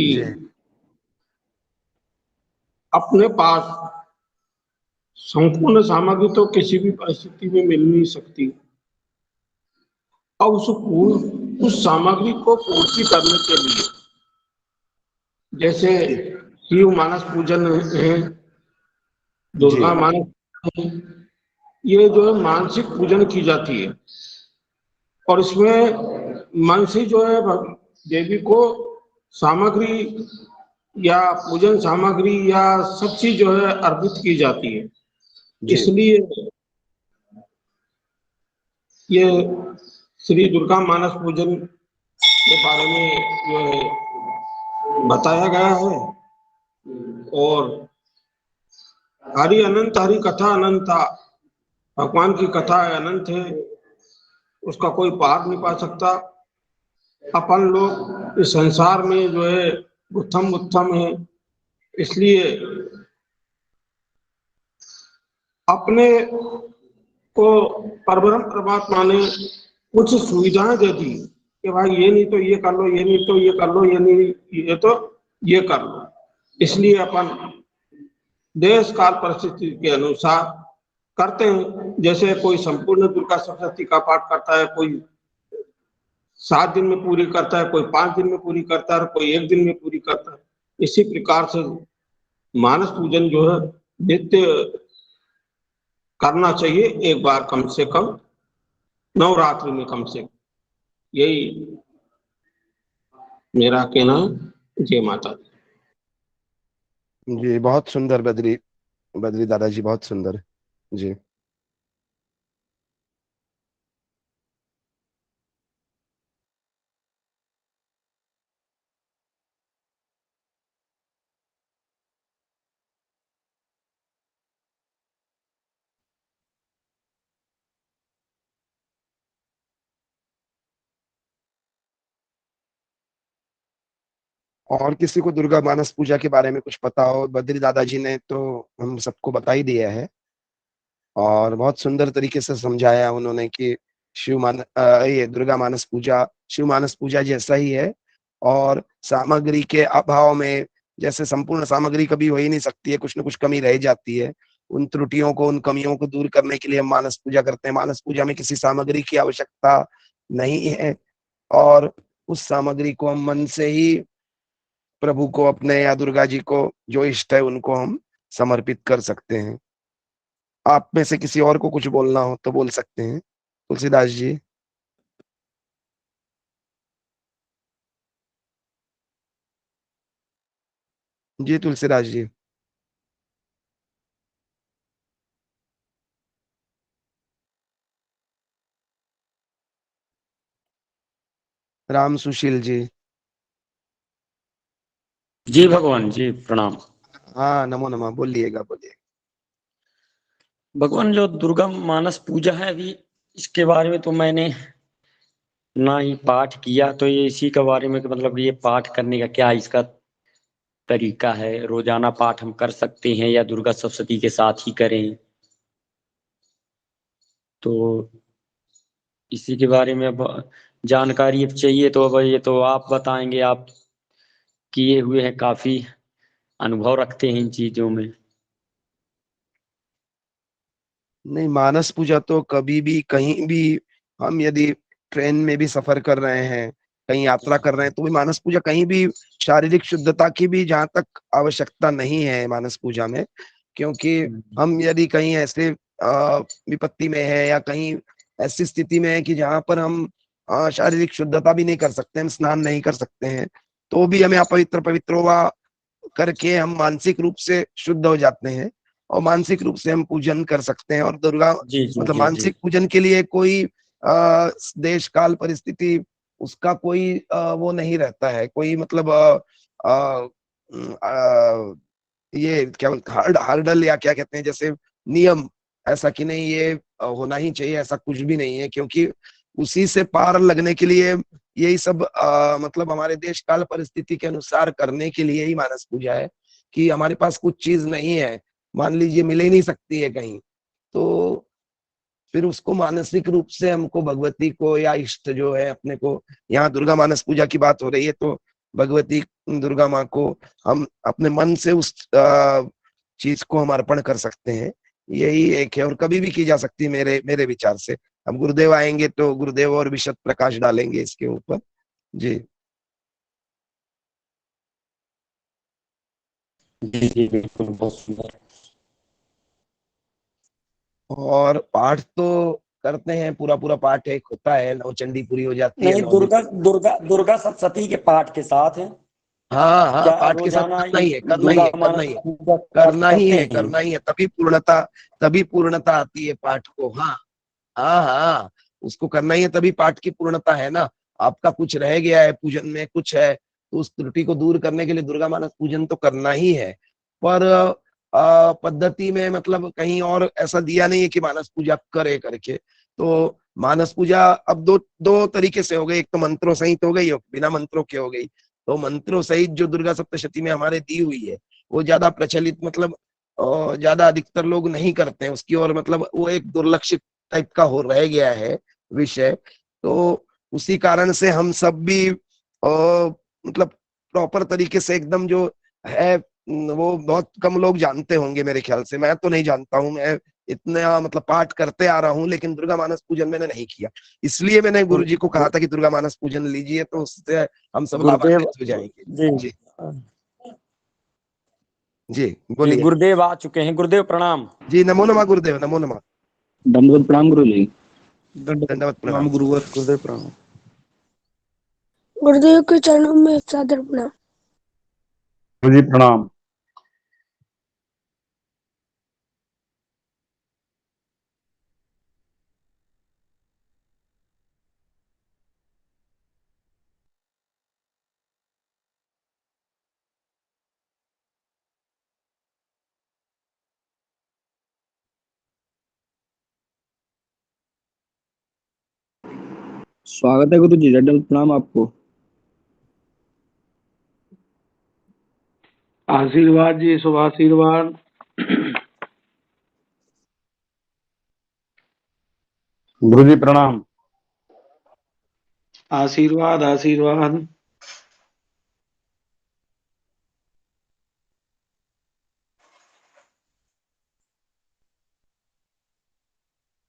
जी अपने पास संपूर्ण सामग्री तो किसी भी परिस्थिति में मिल नहीं सकती। अब उस सामग्री को पूर्ति करने के लिए, जैसे जी शिव मानस पूजन है, जी दुर्गा मानस है, ये जो है मानसिक पूजन की जाती है और इसमें मन से जो है देवी को सामग्री या पूजन सामग्री या सब चीज जो है अर्पित की जाती है। जी इसलिए ये श्री दुर्गा मानस पूजन के बारे में जो है बताया गया है। और हरि अनंत, हरि कथा अनंता, भगवान की कथा अनंत है, उसका कोई पार नहीं पा सकता। अपन लोग इस संसार में जो है उत्तम उत्तम है, इसलिए अपने को परब्रह्म परमात्मा ने कुछ सुविधाएं दे दी कि भाई ये नहीं तो ये कर लो, ये नहीं तो ये कर लो, ये नहीं ये तो ये कर लो। इसलिए अपन देश काल परिस्थिति के अनुसार करते हैं। जैसे कोई संपूर्ण दुर्गा सप्तशती का पाठ करता है, कोई 7 दिन में पूरी करता है, कोई 5 दिन में पूरी करता है, कोई 1 दिन में पूरी करता है। इसी प्रकार से मानस पूजन जो है नित्य करना चाहिए, एक बार कम से कम नवरात्रि में कम से कम। यही मेरा कहना है। जय माता दी। जी बहुत सुंदर बद्री, बद्री दादाजी बहुत सुंदर। जी और किसी को दुर्गा मानस पूजा के बारे में कुछ पता हो? बद्री दादाजी ने तो हम सबको बता ही दिया है और बहुत सुंदर तरीके से समझाया उन्होंने कि ये दुर्गा मानस पूजा शिव मानस पूजा जैसा ही है। और सामग्री के अभाव में, जैसे संपूर्ण सामग्री कभी हो ही नहीं सकती है, कुछ न कुछ कमी रह जाती है। उन त्रुटियों को, उन कमियों को दूर करने के लिए हम मानस पूजा करते हैं। मानस पूजा में किसी सामग्री की आवश्यकता नहीं है और उस सामग्री को हम मन से ही प्रभु को, अपने या दुर्गा जी को जो इष्ट है उनको हम समर्पित कर सकते हैं। आप में से किसी और को कुछ बोलना हो तो बोल सकते हैं। तुलसीदास जी। जी तुलसीदास जी। राम सुशील जी। जी भगवान जी प्रणाम। हाँ नमो नमः, बोलिएगा बोलिए। भगवान जो दुर्गा मानस पूजा है, अभी इसके बारे में तो मैंने ना ही पाठ किया, तो ये इसी के बारे में कि मतलब ये पाठ करने का क्या इसका तरीका है? रोजाना पाठ हम कर सकते हैं या दुर्गा सप्तशती के साथ ही करें? तो इसी के बारे में अब जानकारी अब चाहिए, तो अब ये तो आप बताएंगे, आप किए हुए हैं, काफी अनुभव रखते हैं इन चीजों में। नहीं, मानस पूजा तो कभी भी कहीं भी, हम यदि ट्रेन में भी सफर कर रहे हैं, कहीं यात्रा कर रहे हैं, तो भी मानस पूजा कहीं भी शारीरिक शुद्धता की भी जहाँ तक आवश्यकता नहीं है मानस पूजा में। क्योंकि हम यदि कहीं ऐसे विपत्ति में है या कहीं ऐसी स्थिति में है कि जहाँ पर हम शारीरिक शुद्धता भी नहीं कर सकते, हम स्नान नहीं कर सकते हैं, तो भी हमें अपवित्र पवित्र हुआ करके हम मानसिक रूप से शुद्ध हो जाते हैं और मानसिक रूप से हम पूजन कर सकते हैं। और दुर्गा जी जी मतलब जी जी। मानसिक पूजन के लिए कोई देश काल परिस्थिति, उसका कोई वो नहीं रहता है, कोई मतलब आ, ये क्या हार्डल या क्या कहते हैं, जैसे नियम, ऐसा कि नहीं ये होना ही चाहिए, ऐसा कुछ भी नहीं है। क्योंकि उसी से पार लगने के लिए यही सब मतलब हमारे देश काल परिस्थिति के अनुसार करने के लिए ही मानस पूजा है। कि हमारे पास कुछ चीज नहीं है, मान लीजिए मिल ही नहीं सकती है कहीं, तो फिर उसको मानसिक रूप से हमको भगवती को या इष्ट जो है अपने को, यहाँ दुर्गा मानस पूजा की बात हो रही है तो भगवती दुर्गा माँ को हम अपने मन से उस चीज को हम अर्पण कर सकते हैं। यही एक है, और कभी भी की जा सकती है मेरे मेरे विचार से। अब गुरुदेव आएंगे तो गुरुदेव और विशद प्रकाश डालेंगे इसके ऊपर। जी जी जी बिल्कुल, बहुत सुंदर। और पाठ तो करते हैं, पूरा पूरा पाठ एक होता है, नवचंडी पूरी हो जाती है, नहीं, 9 दिन। दुर्गा दुर्गा दुर्गा सप्तशती के पाठ के साथ है, हाँ हाँ, क्या पाठ के साथ रोजाना करना ये ही है, करना ही दुर्गा है, करना मानस ही है, पूजा पाठ करना ही करते है, हैं? करना ही है, तभी पूर्णता आती है पाठ को। हाँ हाँ हाँ, उसको करना ही है, तभी पाठ की पूर्णता है ना। आपका कुछ रह गया है पूजन में, कुछ है, तो उस त्रुटि को दूर करने के लिए दुर्गा मानस पूजन तो करना ही है। पर पद्धति में मतलब कहीं और ऐसा दिया नहीं है कि मानस पूजा करे करके। तो मानस पूजा अब दो दो तरीके से हो गई, एक तो मंत्रों सहित हो गई और बिना मंत्रों के हो गई। तो मंत्रों सहित जो दुर्गा सप्तशती में हमारे दी हुई है, वो ज्यादा प्रचलित, मतलब ज्यादा अधिकतर लोग नहीं करते हैं उसकी, और मतलब वो एक दुर्लक्षित टाइप का हो रह गया है विषय। तो उसी कारण से हम सब भी मतलब प्रॉपर तरीके से एकदम जो है, वो बहुत कम लोग जानते होंगे मेरे ख्याल से। मैं तो नहीं जानता हूँ, मैं इतना मतलब पाठ करते आ रहा हूँ, लेकिन दुर्गा मानस पूजन मैंने नहीं किया। इसलिए मैंने गुरु जी को कहा था कि दुर्गा मानस पूजन लीजिए, तो उससे हम सब गुरुदेव लाभान्वित हो जाएंगे। जी जी जी जी, बोलिए। गुरुदेव आ चुके हैं। गुरुदेव प्रणाम। जी नमो नमः गुरुदेव, नमो नमः। दंडवत प्रणाम गुरु जी। दंडवत प्रणाम प्रणाम। गुरुवर। गुरुदेव प्रणाम। गुरुदेव के चरणों में सादर प्रणाम। गुरु जी प्रणाम। स्वागत है गुरु जी, दंडवत प्रणाम आपको। आशीर्वाद जी, शुभ आशीर्वाद। गुरु जी प्रणाम। आशीर्वाद आशीर्वाद।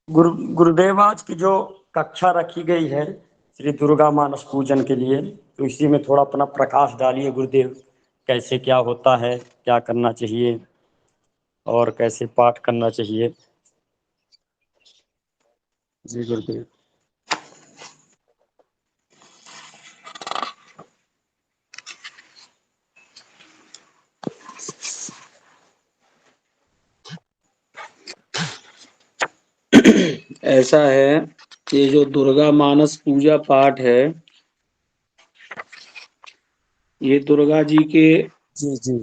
गुरुदेव, आज की जो कक्षा रखी गई है श्री दुर्गा मानस पूजन के लिए, तो इसी में थोड़ा अपना प्रकाश डालिए गुरुदेव। कैसे क्या होता है, क्या करना चाहिए और कैसे पाठ करना चाहिए? जी गुरुदेव। ऐसा है, ये जो दुर्गा मानस पूजा पाठ है, ये दुर्गा जी के जी जी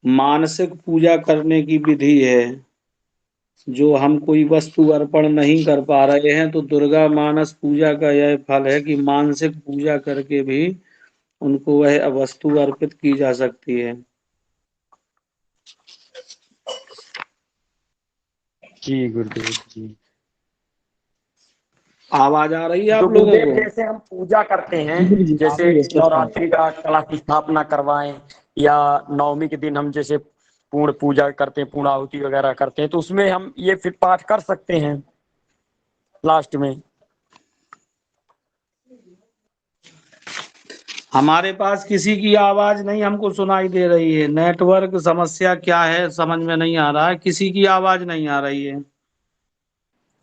मानसिक पूजा करने की विधि है। जो हम कोई वस्तु अर्पण नहीं कर पा रहे हैं, तो दुर्गा मानस पूजा का यह फल है कि मानसिक पूजा करके भी उनको वह वस्तु अर्पित की जा सकती है। जी गुरुदेव जी। आवाज आ रही है तो आप लोगों गुरुदेव, को? जैसे हम पूजा करते हैं, जी गुरु जी, आ जैसे रही है स्पष्ट आवाज। नवरात्रि का कला की स्थापना करवाएं, या नवमी के दिन हम जैसे पूर्ण पूजा करते हैं, पूर्णाहुति वगैरह करते हैं, तो उसमें हम ये फिर पाठ कर सकते हैं लास्ट में? हमारे पास किसी की आवाज नहीं हमको सुनाई दे रही है। नेटवर्क समस्या क्या है समझ में नहीं आ रहा है, किसी की आवाज नहीं आ रही है।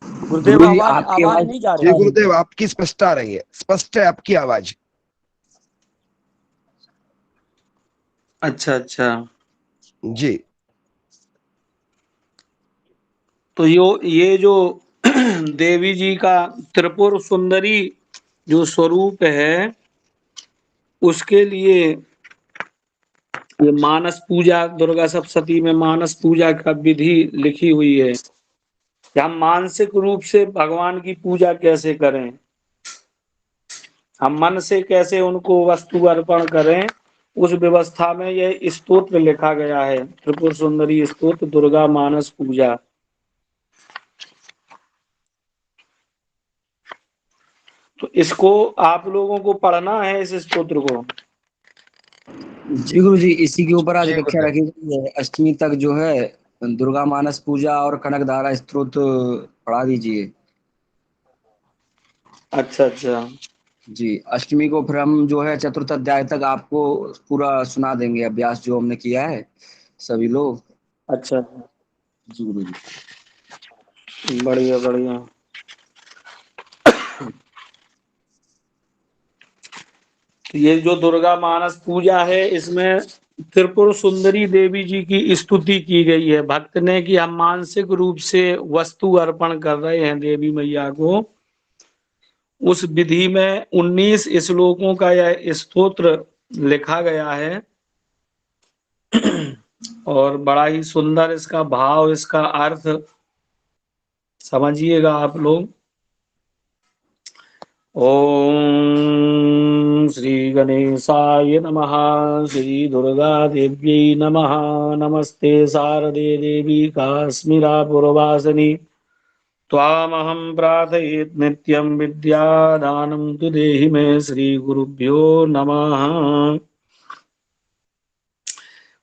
गुरुदेव, गुरु जी आवाज आपकी आवाज आवाज नहीं जा जी रही? गुरुदेव, आपकी स्पष्ट आ रही है, स्पष्ट है आपकी आवाज। अच्छा अच्छा। जी तो ये जो देवी जी का त्रिपुर सुंदरी जो स्वरूप है, उसके लिए ये मानस पूजा, दुर्गा सप्तशती में मानस पूजा का विधि लिखी हुई है कि हम मानसिक रूप से भगवान की पूजा कैसे करें, हम मन से कैसे उनको वस्तु अर्पण करें। उस व्यवस्था में यह स्तोत्र लिखा गया है, त्रिपुर सुंदरी स्तोत्र दुर्गा मानस पूजा। तो इसको आप लोगों को पढ़ना है, इस स्तोत्र को। जी गुरु जी, इसी के ऊपर आज जी कक्षा गुरुदेव। रखी गई है। अष्टमी तक जो है दुर्गा मानस पूजा और कनक धारा स्तोत्र पढ़ा दीजिए। अच्छा अच्छा। जी, अष्टमी को फिर हम जो है चतुर्थ अध्याय तक आपको पूरा सुना देंगे, अभ्यास जो हमने किया है सभी लोग। अच्छा, जी गुरु जी। बढ़िया बढ़िया। तो ये जो दुर्गा मानस पूजा है, इसमें त्रिपुर सुंदरी देवी जी की स्तुति की गई है भक्त ने, कि हम मानसिक रूप से वस्तु अर्पण कर रहे हैं देवी मैया को। उस विधि में 19 श्लोकों का यह स्तोत्र लिखा गया है और बड़ा ही सुंदर इसका भाव, इसका अर्थ समझिएगा आप लोग। ओम श्री गणेशाय नमः। श्री दुर्गा देव्यै नमः। नमस्ते शारदे देवी काश्मीरापुरवासिनी। त्वामहं प्रार्थयेत् नित्यं विद्यादानं तु देहि मे। श्री गुरुभ्यो नमः।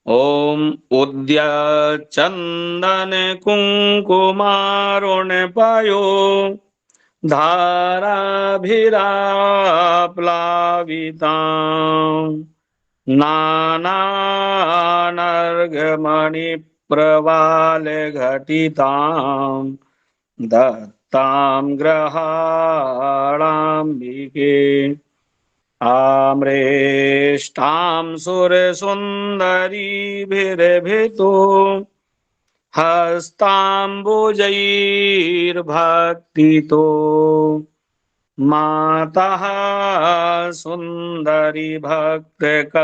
ओम उद्यचंदन कुंकुमारुणपयो धाराभिराप्लावितां नानानर्घमणिप्रवालघटितां दत्तां ग्रहाणाम्बिके। आम्रेष्टां सुरसुन्दरीभिरभितो हस्ताम्बुजैर्भक्तितो मातः सुन्दरी भक्तकल्पलतिके।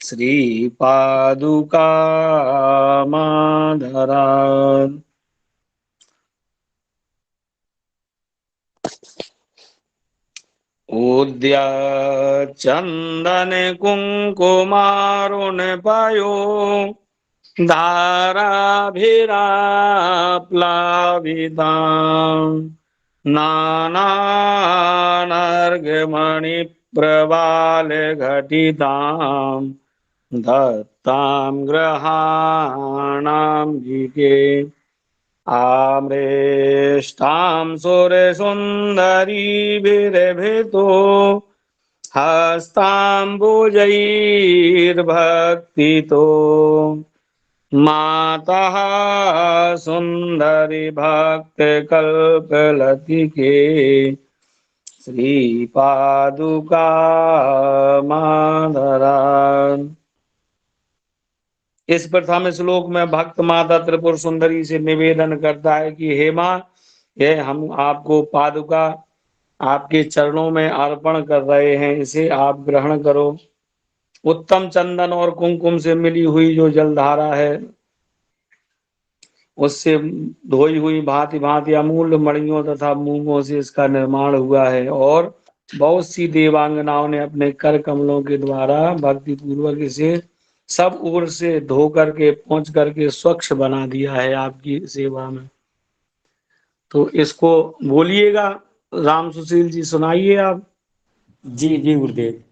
श्रीपादुका माधरा। उद्यचंदन कुंकुमारुणपयो धाराभिराप्लावितां नानानर्घमणिप्रवालघटितां दत्तां ग्रहाणाम्बिके। आम्रेष्टां सुरसुन्दरीभिरभितो हस्ताम्बुजैर्भक्तितो मातः सुन्दरी भक्तकल्पलतिके। श्रीपादुका माधरा। इस प्रथम श्लोक में भक्त माता त्रिपुर सुंदरी से निवेदन करता है कि हे मां, ये हम आपको पादुका आपके चरणों में अर्पण कर रहे हैं, इसे आप ग्रहण करो। उत्तम चंदन और कुमकुम से मिली हुई जो जलधारा है, उससे धोई हुई भांति भांति अमूल्य मणियों तथा मूंगों से इसका निर्माण हुआ है और बहुत सी देवांगनाओं ने अपने कर कमलों के द्वारा भक्ति पूर्वक इसे सब ओर से धो करके पहुंच करके स्वच्छ बना दिया है आपकी सेवा में। तो इसको बोलिएगा राम सुशील जी, सुनाइए आप। जी जी गुरुदेव।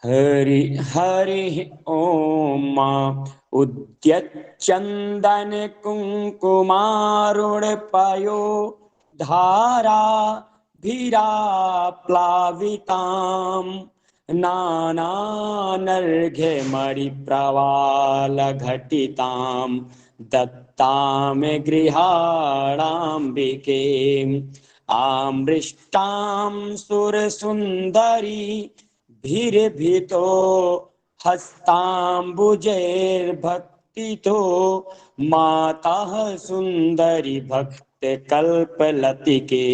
हरि हरि ओम। उद्यच्चंदन कुंकुमारुणपयो धारा प्लावितां नानानर्घ्यमणिप्रवालघटितां दत्तां गृहाणाम्बिके। आमृष्टां सुरसुन्दरी भीरभितो हस्ताम्बुजैर्भक्तितो मातः सुन्दरी भक्त कल्पलतिके।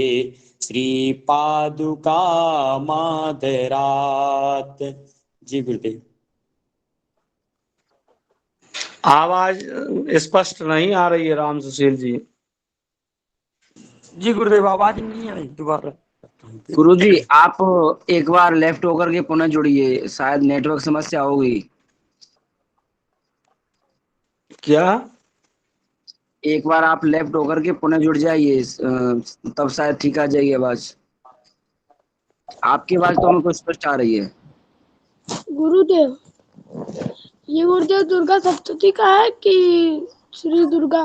श्री पादुका माधरात। जी गुरुदेव। आवाज स्पष्ट नहीं आ रही है राम सुशील जी। जी गुरुदेव, आवाज नहीं आई, दोबारा। गुरु जी, आप एक बार लेफ्ट होकर के पुनः जुड़िए, शायद नेटवर्क समस्या होगी। क्या? एक बार आप लेफ्ट होकर के पुनः जुड़ जाइए, तब शायद ठीक आ जाएगी आवाज। आपकी आवाज तो हमको स्पष्ट आ रही है। गुरुदेव, ये गुरुदेव दुर्गा सप्तशती का है कि श्री दुर्गा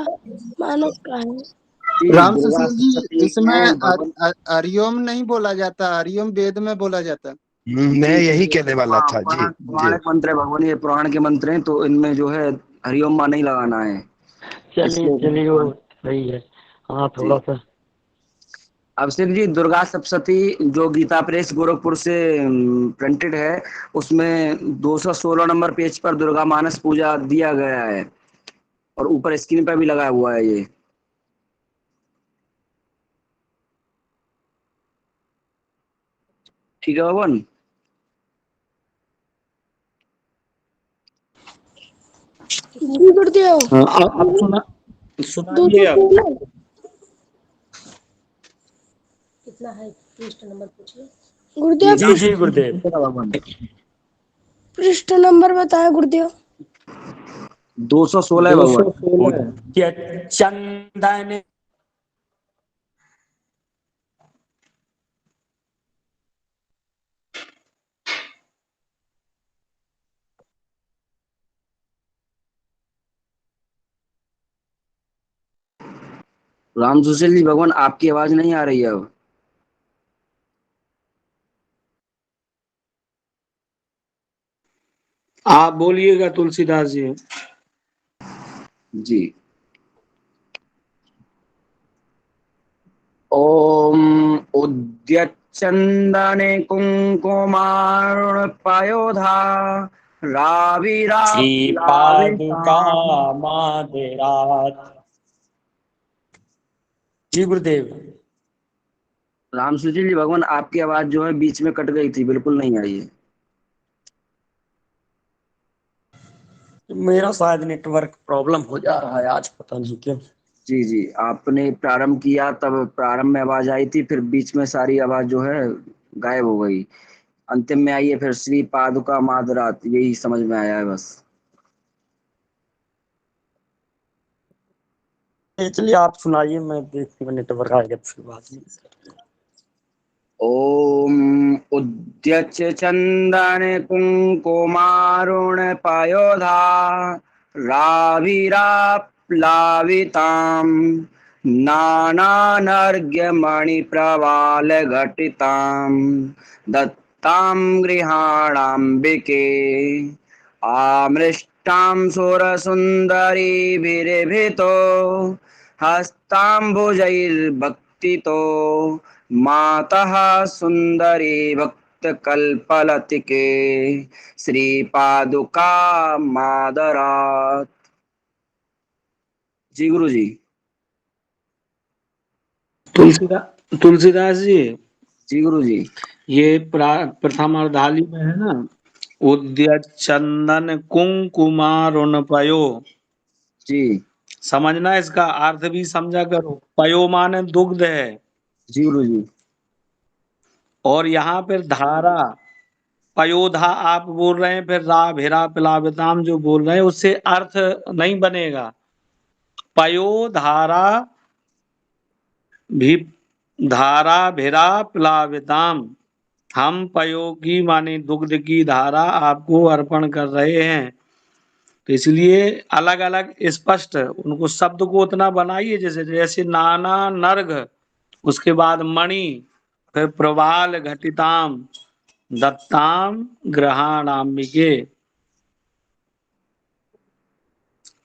मानस का है? जी, राम दुर्गा सुशील जी, सप्तशती इसमें में भगवान हरिओम नहीं बोला जाता, हरिओम वेद में बोला जाता। मैं यही कहने वाला था जी। जी पौराणिक मंत्र है भगवान, ये पुराण के मंत्र हैं, तो इनमें जो है हरिओम माँ नहीं लगाना है। चलिए इसलिए चलिए वो सही है। हाँ थोड़ा जी। सा अभिषेक जी, दुर्गा सप्तशती जो गीता प्रेस गोरखपुर से प्रिंटेड है, उसमें 216 नंबर पेज पर दुर्गा मानस पूजा दिया गया है, और ऊपर स्क्रीन पर भी लगा हुआ है ये। ठीक है भगवान। जी गुरुदेव। हाँ, अब सुनाइए अब। 216 कितना है पृष्ठ नंबर पूछिए। गुरुदेव, जी जी गुरुदेव। भगवान पृष्ठ नंबर बताएं गुरुदेव। 216 है भगवान। 216 चंदन राम सुशील जी, भगवान आपकी आवाज नहीं आ रही है अब। आप बोलिएगा तुलसीदास जी। जी। ओम उद्यच्चन्दने कुङ्कुमारुणपयोधा श्री पादुका राविराप्लाविताम्। माधुरात। जी गुरुदेव। राम सुशील जी, भगवान आपकी आवाज जो है बीच में कट गई थी, बिल्कुल नहीं आई है। मेरा शायद नेटवर्क प्रॉब्लम हो जा रहा है आज, पता नहीं क्यों। जी जी, आपने प्रारंभ किया तब प्रारंभ में आवाज आई थी, फिर बीच में सारी आवाज जो है गायब हो गई, अंतिम में आई है फिर श्री पादुका माधुरात, यही समझ में आया है बस। चलिए आप सुनाइए, मैं देखूंगा नेटवर्क आएगा तो फिर बात नहीं। ओम उद्यच्च चंदन कुंकुमारुणपयोधा राविराप्लाविताम् नानानर्घ्यमणिप्रवालघटिताम् दत्तां गृहाणाम्बिके आमृष्टां सुरसुन्दरीभिर्भितो हस्ताम्बुजैर्भक्तितो मातः सुंदरी भक्त कल्पलतिके श्री पादुका मादरात। जी गुरु जी। तुलसीदास जी, जी गुरु जी। ये प्रथम अर्धाली में है ना, उद्यच्चन्दन कुंकुमारुणपयो। जी। समझना, इसका अर्थ भी समझा करो। पयो माने दुग्ध है, जी गुरु जी। और यहाँ पर धारा पयोधा आप बोल रहे हैं, फिर रा भेरा पिलाविताम जो बोल रहे हैं, उससे अर्थ नहीं बनेगा। पयो धारा भी, धारा भेरा पिलाविताम, हम पयो की माने दुग्ध की धारा आपको अर्पण कर रहे हैं। तो इसलिए अलग अलग स्पष्ट उनको शब्द को उतना बनाइए, जैसे जैसे नाना नर्घ, उसके बाद मणि, फिर प्रवाल घटिताम दत्ताम ग्रहाणाम्बिके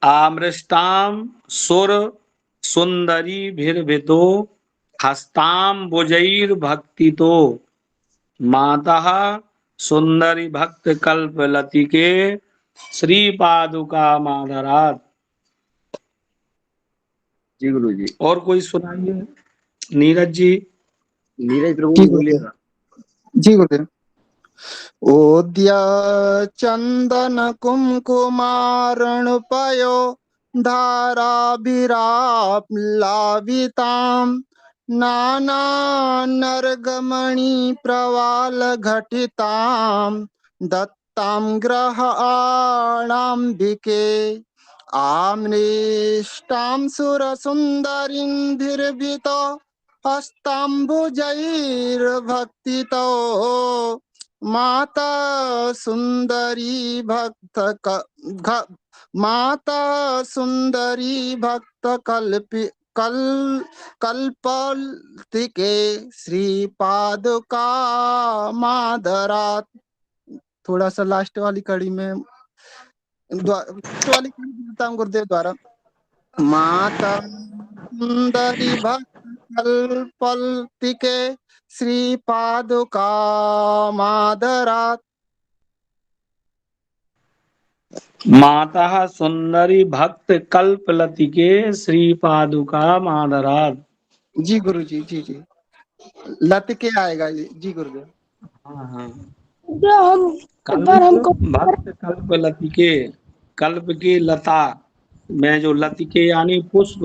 आमृष्टाम सुर सुंदरी भिर्भितो हस्ताम बुजैर भक्ति तो माता सुंदरी भक्त कल्प लतिके श्री पादुका माधरात। जी गुरु जी। और कोई सुनाइए नीरज जी। नीरज प्रभु जी जी गुरुदेव। बोलिएगा। जी गुरुदेव। ओद्य चंदन कुमकुमारणपयो धाराभिराप्लाविताम् नानानर्गमणि प्रवाल घटिताम् दत्तां ग्रहाणाम्बिके आम्रेष्टां सुरसुन्दरीं धीर्भितो हस्ताम्बुजैर्भक्तितो माता सुंदरी माता सुंदरी भक्त कल्पलतिके श्री पादुका मादरात। थोड़ा सा लास्ट वाली कड़ी में लास्ट वाली कड़ी बोलता हूँ गुरुदेव द्वारा। माता सुंदरी भक्त कल्पलतिके श्री पादुका मादरात। माता सुंदरी भक्त कल्पलतिके श्री पादुका मादरात। जी गुरु जी, जी जी, लतिके आएगा जी गुरुदेव। हाँ हाँ, जो हम एक बार हमको भक्त कल्प लतिके, कल्प की लता में जो लतिके यानी पुष्प,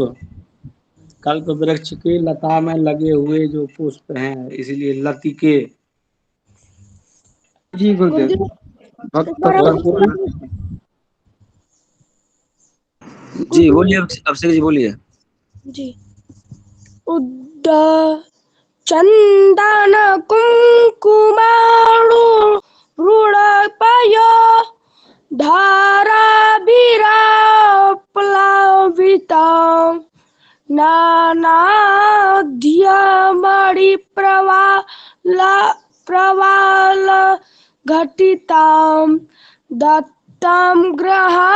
कल्प वृक्ष के लता में लगे हुए जो पुष्प हैं, इसलिए लतिके। जी गुरुदेव। गुरुदेव भक्त एक बार और हमको कोई? जी बोलिए, अभिषेक जी बोलिए। जी उद्द चंदन कुंकुमाणु रूढ़पय धाराभिरा प्लाविता नानाद्यमणि प्रवाल घटितां दत्तां ग्रहाणाम्बिके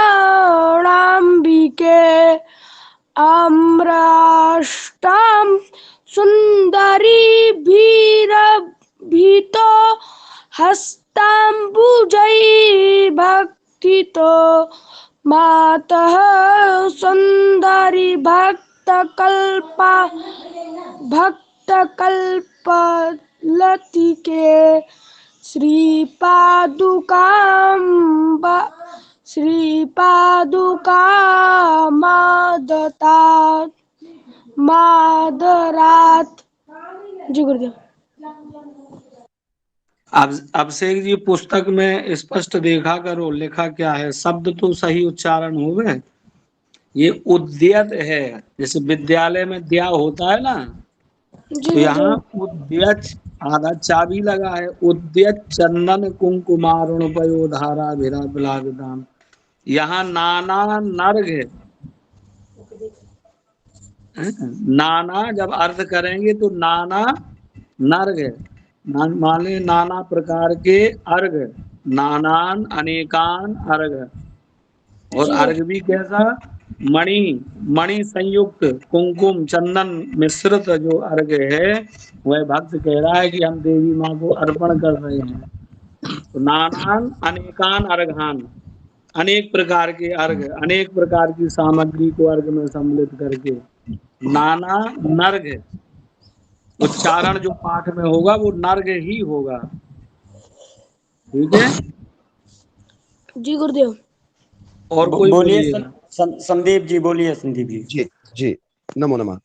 आम्राष्टां सुन्दरीभिरभितो हस्ताम्बुजैर्भक्तितो मातः सुन्दरी भक्तकल्पलतिके मादरात। जी गुरुदेव। अभिषेक जी, पुस्तक में स्पष्ट देखा करो लिखा क्या है, शब्द तो सही उच्चारण हो गए। ये उद्यत है, जैसे विद्यालय में द्या होता है ना, जी तो यहाँ गुरुदेव। उद्यच आधा चाबी लगा है। उद्यत चंदन कुंकुमारुण पयो धारा भिरा बिलाविदाम। यहाँ नाना नर्घ है। नाना जब अर्थ करेंगे तो नाना नर्घ है, माने नाना प्रकार के अर्घ, नानान अनेकान अर्घ। और जी अर्घ भी कैसा? मणि, मणि संयुक्त कुमकुम चंदन मिश्रित जो अर्घ है, वह भक्त कह रहा है कि हम देवी माँ को अर्पण कर रहे हैं। तो नानान अनेकान अर्घान, अनेक प्रकार के अर्घ, अनेक प्रकार की सामग्री को अर्घ में सम्मिलित करके नाना नर्घ। उच्चारण जो पाठ में होगा वो नर्घ ही होगा। ठीक है, जी गुरुदेव। और कोई बोलिए बोलिएगा। संदीप जी, बोलिए संदीप जी। जी जी, नमो नमः।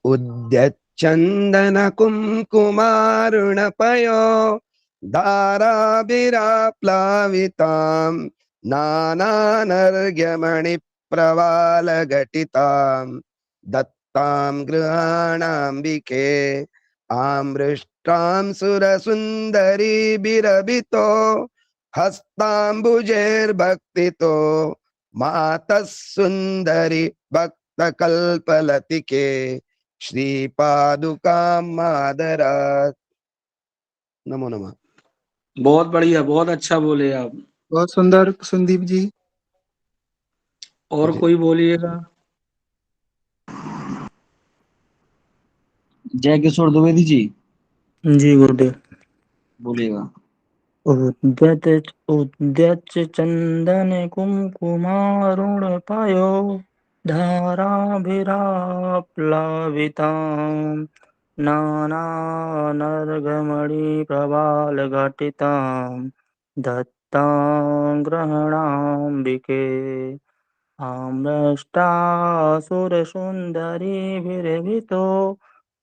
उद्यच्चन्दन कुङ्कुमारुणपयो धाराभिराप्लावितां नानानर्घ्यमणिप्रवालघटितां दत्तां गृहाणाम्बिके आमृष्टां सुरसुन्दरीभिरभितो हस्ताम्बुजैर्भक्तितो मातः सुन्दरी भक्तकल्पलतिके श्री पादुका मादरात। नमो नमः। बहुत बढ़िया, बहुत अच्छा बोले आप। बहुत सुंदर संदीप जी। और जी। कोई बोलिएगा। जय किशोर द्विवेदी जी जी गुरुदेव। बोलिएगा। उद्यत चंदन कुंकुमारुण पायो धाराभिराप्लावितां नानानर्घमणि प्रवालघटितां दत्तां ग्रहणाम्बिके आम्रष्टासुरसुन्दरीभिरभितो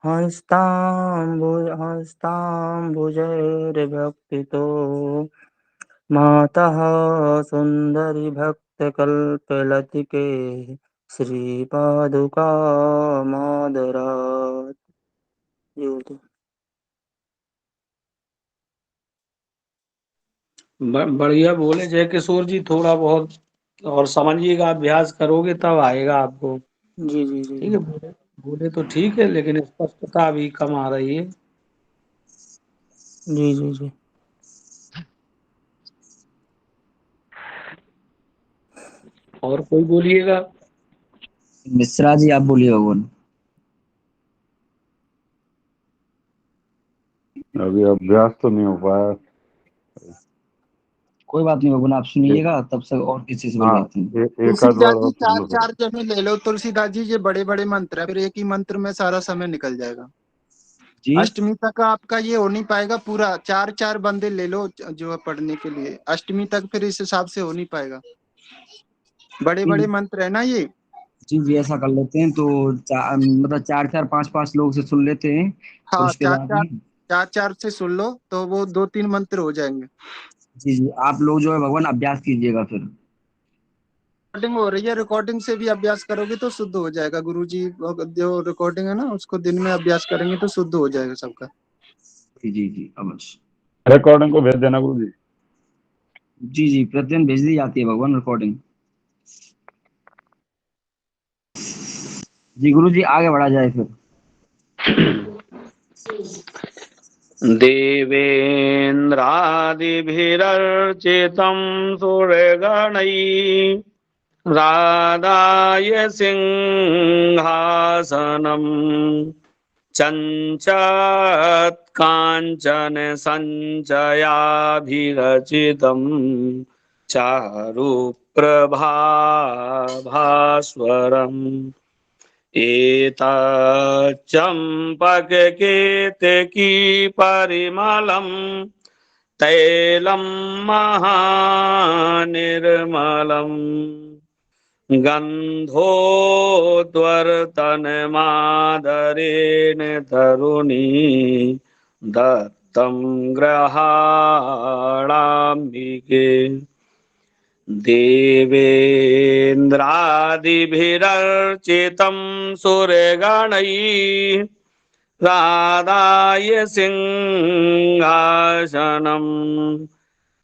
हस्ताम्बुजैर्भक्तितो मातः सुन्दरी भक्तकल्पलतिके श्री पादुका मादरात्। जी गुरुदेव। बढ़िया बोले जय किशोर जी, थोड़ा बहुत और समझिएगा, अभ्यास करोगे तब आएगा आपको। जी जी जी ठीक है, बोले बोले तो ठीक है, लेकिन स्पष्टता अभी कम आ रही है। जी जी जी। और कोई बोलिएगा। मिश्रा जी आप बोलिए भगवान। अभी अभ्यास तो नहीं हो पाया। कोई बात नहीं भगवान, आप एक, सुनिएगा तब से और किसी से हाँ, बनवाते हैं। एक आध तुलसीदास बार जी और सुन चार लो सर। चार जने ले लो तुलसीदास जी, ये बड़े बड़े मंत्र है, फिर एक ही मंत्र में सारा समय निकल जाएगा। जी अष्टमी तक आपका ये हो नहीं पाएगा पूरा, चार चार बंदे ले लो जो है पढ़ने के लिए, अष्टमी तक फिर इस हिसाब से हो नहीं पाएगा, बड़े बड़े मंत्र है ना ये। जी जी, ऐसा कर लेते हैं तो मतलब चार चार पांच पांच लोग से सुन लेते हैं, और हाँ उसके चार बाद चार, में चार चार से सुन लो तो वो दो तीन मंत्र हो जाएंगे। जी जी, आप लोग जो है भगवान अभ्यास कीजिएगा फिर। रिकॉर्डिंग हो रही है, रिकॉर्डिंग से भी अभ्यास करोगे तो शुद्ध हो जाएगा गुरुजी। जो रिकॉर्डिंग है ना उसको दिन में अभ्यास करेंगे तो शुद्ध हो जाएगा सबका। जी जी जी अवश्य। रिकॉर्डिंग को भेज देना गुरु जी। जी जी, प्रतिदिन भेज दी जाती है भगवान रिकॉर्डिंग। जी गुरु जी, आगे बढ़ा जाए फिर। देवेन्द्रादिभिरर्चितं सुरगणैः राधाय सिंहासनम् चञ्चत्काञ्चन सञ्चयाभिरचितं चारुप्रभाभास्वरम् एतच्चम्पककेतकी परिमलम् तैलं महानिर्मलम् गन्धोद्वर्तनमादरेण तरुणी दत्तं ग्रहाणाम्बिके देवेन्द्रादिभिरर्चितं सुरगणैः राधाय सिंहासनम्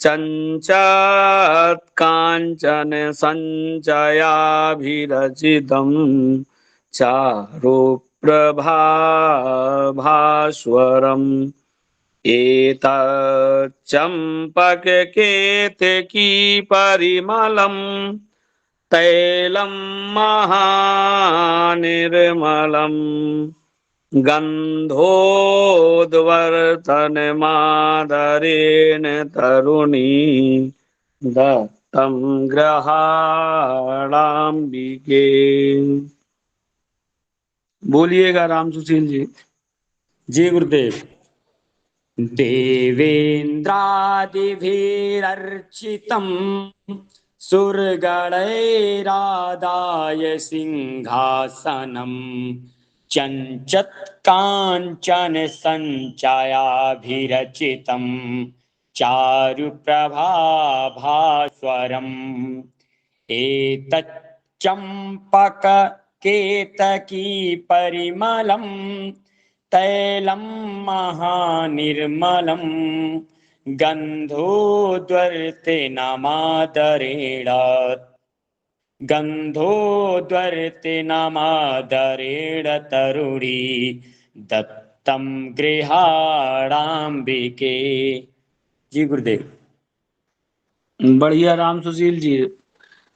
चञ्चत्काञ्चन सञ्चयाभिरचितं चारुप्रभाभास्वरम् एतच्चम्पककेतकी परिमलम् तैलं महानिर्मलम् गन्धोद्वर्तनमादरेण तरुणी दत्तं ग्रहाणाम्बिके। बोलिएगा राम सुशील जी। जी गुरुदेव। देवेन्द्रादिभिरर्चितं सुरगणैरादाय सिंहासनं चञ्चत्काञ्चन सञ्चयाभिरचितं चारुप्रभाभास्वरम् एतच्चम्पककेतकी परिमलम् तैलं महानिर्मलम् गन्धोद्वर्तिनमादरेण तरुणी दत्तं गृहाणाम्बिके। जी गुरुदेव। बढ़िया राम सुशील जी।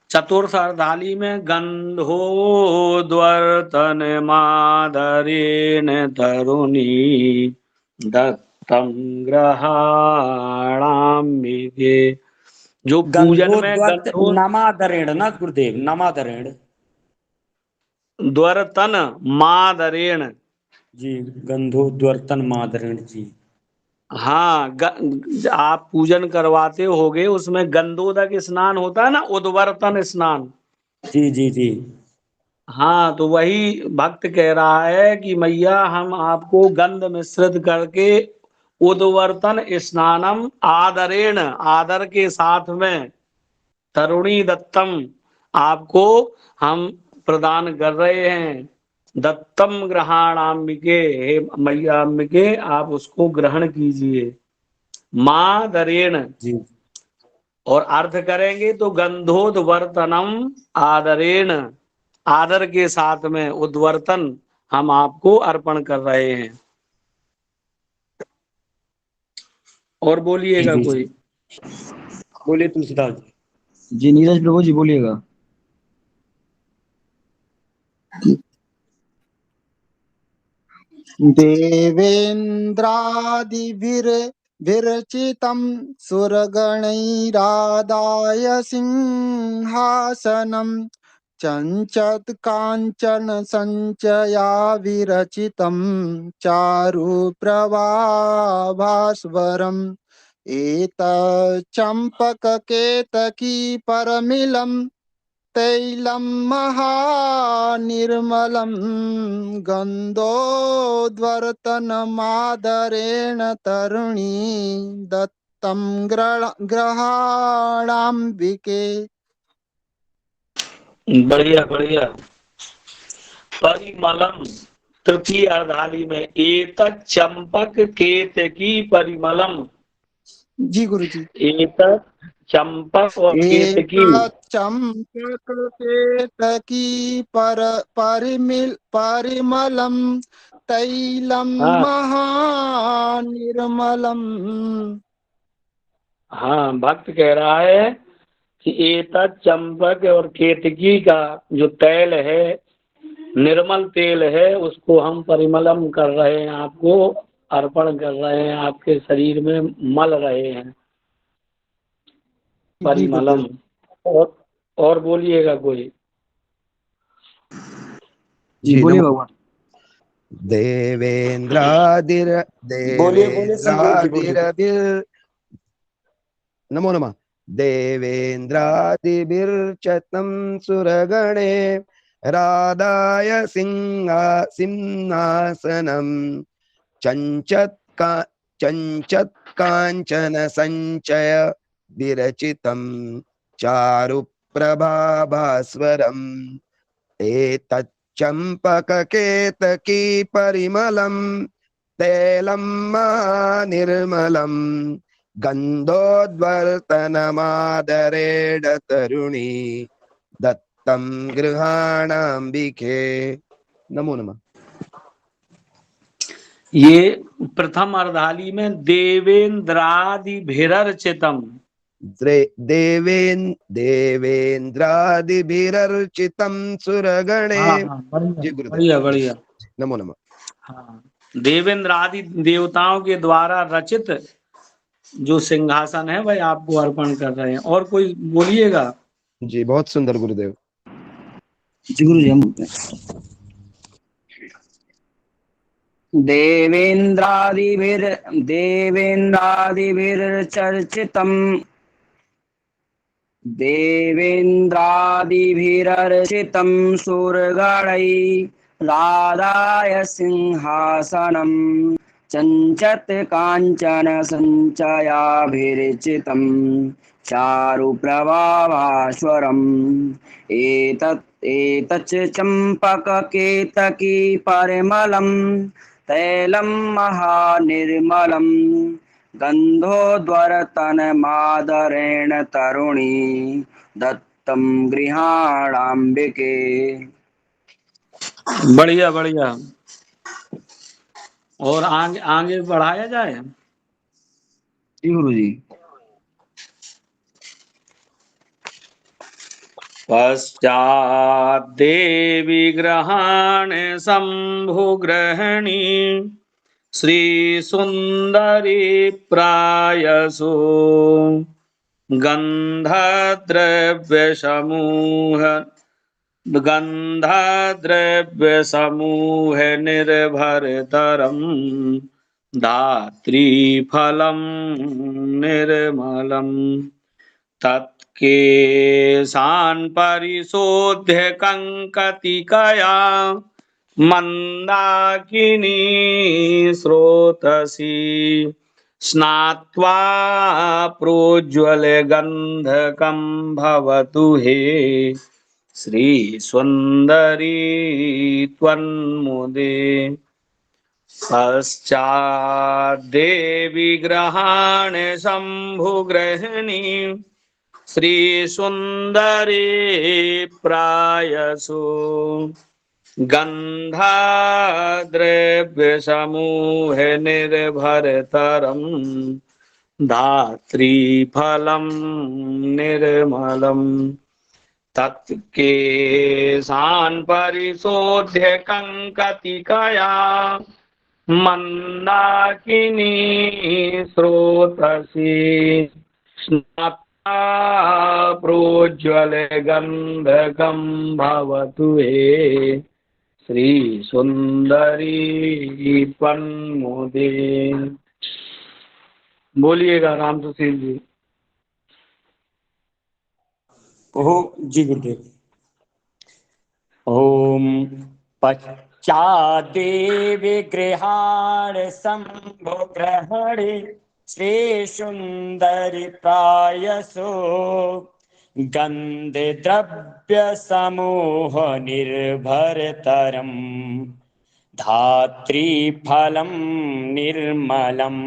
चतुर्थ अर्धाली में गन्धोद्वर्तनमादरेण तरुणी दत्तं ग्रहाणाम्बिके। जो पूजन में गंधोद्वर्त नमादरेण ना गुरुदेव, नमादरेण। द्वर्तन मादरेण। जी गंधोद्वर्तन मादरेण जी। हाँ, आप पूजन करवाते होगे, उसमें गंधोदक स्नान होता है ना, उद्वर्तन स्नान। जी जी जी। हाँ, तो वही भक्त कह रहा है कि मैया हम आपको गंध मिश्रित करके उद्वर्तन स्नानम आदरेण, आदर के साथ में तरुणी दत्तम, आपको हम प्रदान कर रहे हैं। दत्तम ग्रहणाम्बिके, हे मैया अंबिके आप उसको ग्रहण कीजिए। मादरेण, जी और अर्थ करेंगे तो गंधोद्वर्तनम आदरेण, आदर के साथ में उद्वर्तन हम आपको अर्पण कर रहे हैं। और बोलिएगा जी कोई। बोलिए तुलसीदास जी। जी नीरज प्रभु जी बोलिएगा। देवेन्द्रादिभिर्विरचितं सुरगणैरादाय सिंहासनं चञ्चत् काञ्चन सञ्चया विरचितं चारुप्रभाभास्वरम् एतच्चम्पककेतकी परमिलं तैलं महानिर्मलं गन्धोद्वर्तनमादरेण तरुणी दत्तं ग्रहाणाम्बिके। बढ़िया बढ़िया। परिमलम तृतीय अर्धाली में एतत् चंपक केतकी परिमलम। जी गुरु जी। एतत् चंपक और केतकी, चम्पककेतकी परिमलं तैलं हाँ महानिर्मलम्। हाँ, भक्त कह रहा है कि एतत् चंपक और केतकी का जो तैल है, निर्मल तेल है, उसको हम परिमलम कर रहे हैं, आपको अर्पण कर रहे हैं, आपके शरीर में मल रहे हैं। जी परिमलम। गुरुदेव। और बोलिएगा कोई। जी जी बोलिए नमो। भगवान। देवेन्द्रादिर बोलिए संतोष जी बोलिए। देवेन्द्रादिरभिर् नमो नमः। देवेन्द्रादिभिर्चतं सुरगणे राधाय सिंहासनं चञ्चत् काञ्चन सञ्चय विरचितं चारुप्रभाभास्वरम् एतच्चम्पककेतकी परिमलं तैलं महानिर्मलं गन्धोद्वर्तनमादरेण तरुणी दत्तं गृहाणाम्बिके। नमो नमः। ये प्रथम अर्धाली में देवेन्द्रादिभिरर्चितम, देवेन्द्रादिभिरर्चितं सुरगणे। हाँ हाँ जी बढ़िया गुरुदेव। बढ़िया बढ़िया। नमो नमः। हाँ, देवेंद्र आदि देवताओं के द्वारा रचित जो सिंहासन है वह आपको अर्पण कर रहे हैं। और कोई बोलिएगा। जी बहुत सुंदर गुरुदेव। जी गुरु जी हम बोलते हैं। देवेन्द्रादिभिरर्चितं सुरगणैः राधाय सिंहासनं चञ्चत् काञ्चन सञ्चयाभिरचितं चारुप्रभाभास्वरम् एतच्च चम्पककेतकी परिमलं तैलं महानिर्मलं गन्धोद्वर्तनमादरेण तरुणी दत्तं गृहाणाम्बिके। बढ़िया बढ़िया। और आगे आगे बढ़ाया जाए। जी गुरु जी। पश्चात् देवी ग्रहण शंभुग्रहणी श्री सुंदरी प्रायसो गंधद्रव्य समूह निर्भरतरम धात्रीफलम निर्मलम तत्केशान् परिशोध्य कंकतिकया मंदाकिनी स्रोतसी स्नात्वा प्रोज्वल गंधकं भवतु हे श्री सुंदरी त्वन्मुदे पश्चात् देवी ग्रहाण शंभुग्रहिणी श्री सुंदरी प्रायसु गंधाद्रव्य समूह निर्भरतरम धात्री फलम निर्मलम तत्केशान् परिशोध्य कंकतिकया मंदाकिनी स्रोतसी स्नात्वा प्रोज्वल गंधकं भवतु हे श्री सुंदरी त्वन्मुदे। बोलिएगा राम सुशील जी। जी गुरुदेव। ओम पश्चादेव गृहाण शंभो ग्रहणे श्री सुंदरी प्रायसो गंध द्रव्य समूह निर्भरतरम धात्री फलम निर्मलम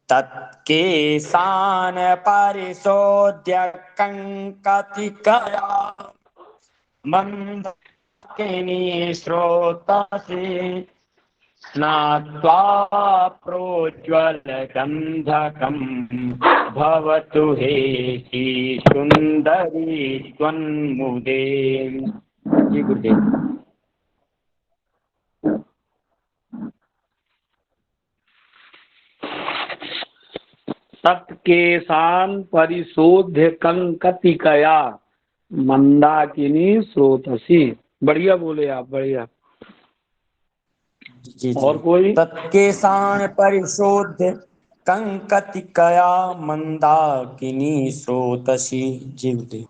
तत्केशान् परिशोध्य कंकतिकया मंदाकिनी स्रोतसे स्नात्वा प्रोज्वल गंधकं भवतु हे श्री सुंदरी त्वन्मुदे। जी गुरुदेव। तत्केशान् परिशोध्य कंकतिकया मंदाकिनी स्रोतसी। बढ़िया बोले आप, बढ़िया। जी और कोई? तत्केशान् परिशोध्य कंकतिकया मंदाकिनी स्रोतसी। जी गुरुदेव।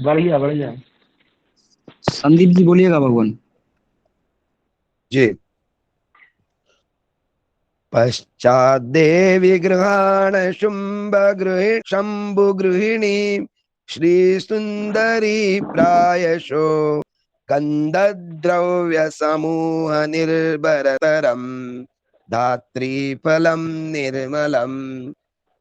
बढ़िया बढ़िया। संदीप जी बोलिएगा भगवान। जी। पश्चाद्देवी गृहाण शंभुगृहिणी श्री सुंदरी प्रायशो गंधद्रव्य समूह निर्भरतरम धात्री फलम निर्मलम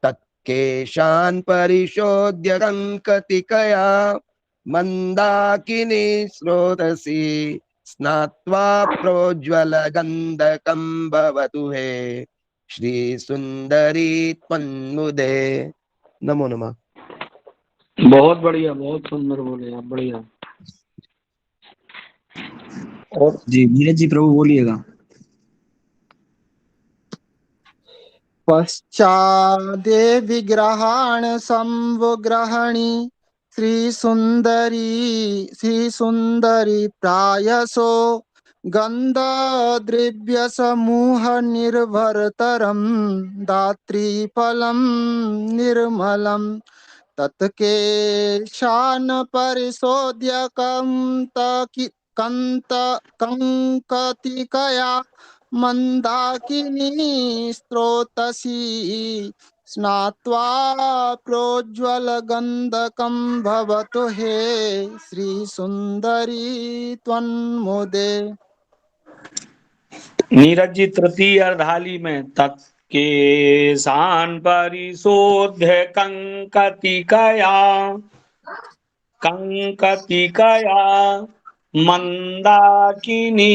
तत्केशान् परिशोध्य कंकतिकया मंदाकिनी स्रोतसी स्नात्वा प्रोज्वल गंधकं भवतु हे श्री सुंदरी त्वन्मुदे। नमो नमः। बहुत बढ़िया, बहुत सुंदर बोले आप, बढ़िया। और जी नीरज जी प्रभु बोलिएगा। पश्चादेवी ग्रहाण शंभुग्रहणी श्री सुंदरी प्रायसो गंधद्रव्य समूह निर्भरतरम दात्री फलम निर्मलम तत्केशान् परिशोध्य कंकतिकया मंदाकिनी स्रोतसी स्नात्वा प्रोज्वल गंधकं भवतु हे श्री सुंदरी त्वन्मुदे। नीरज जी तृतीय अर्धाली में तत्केशान् परिशोध्य कंकतिकया मंदाकिनी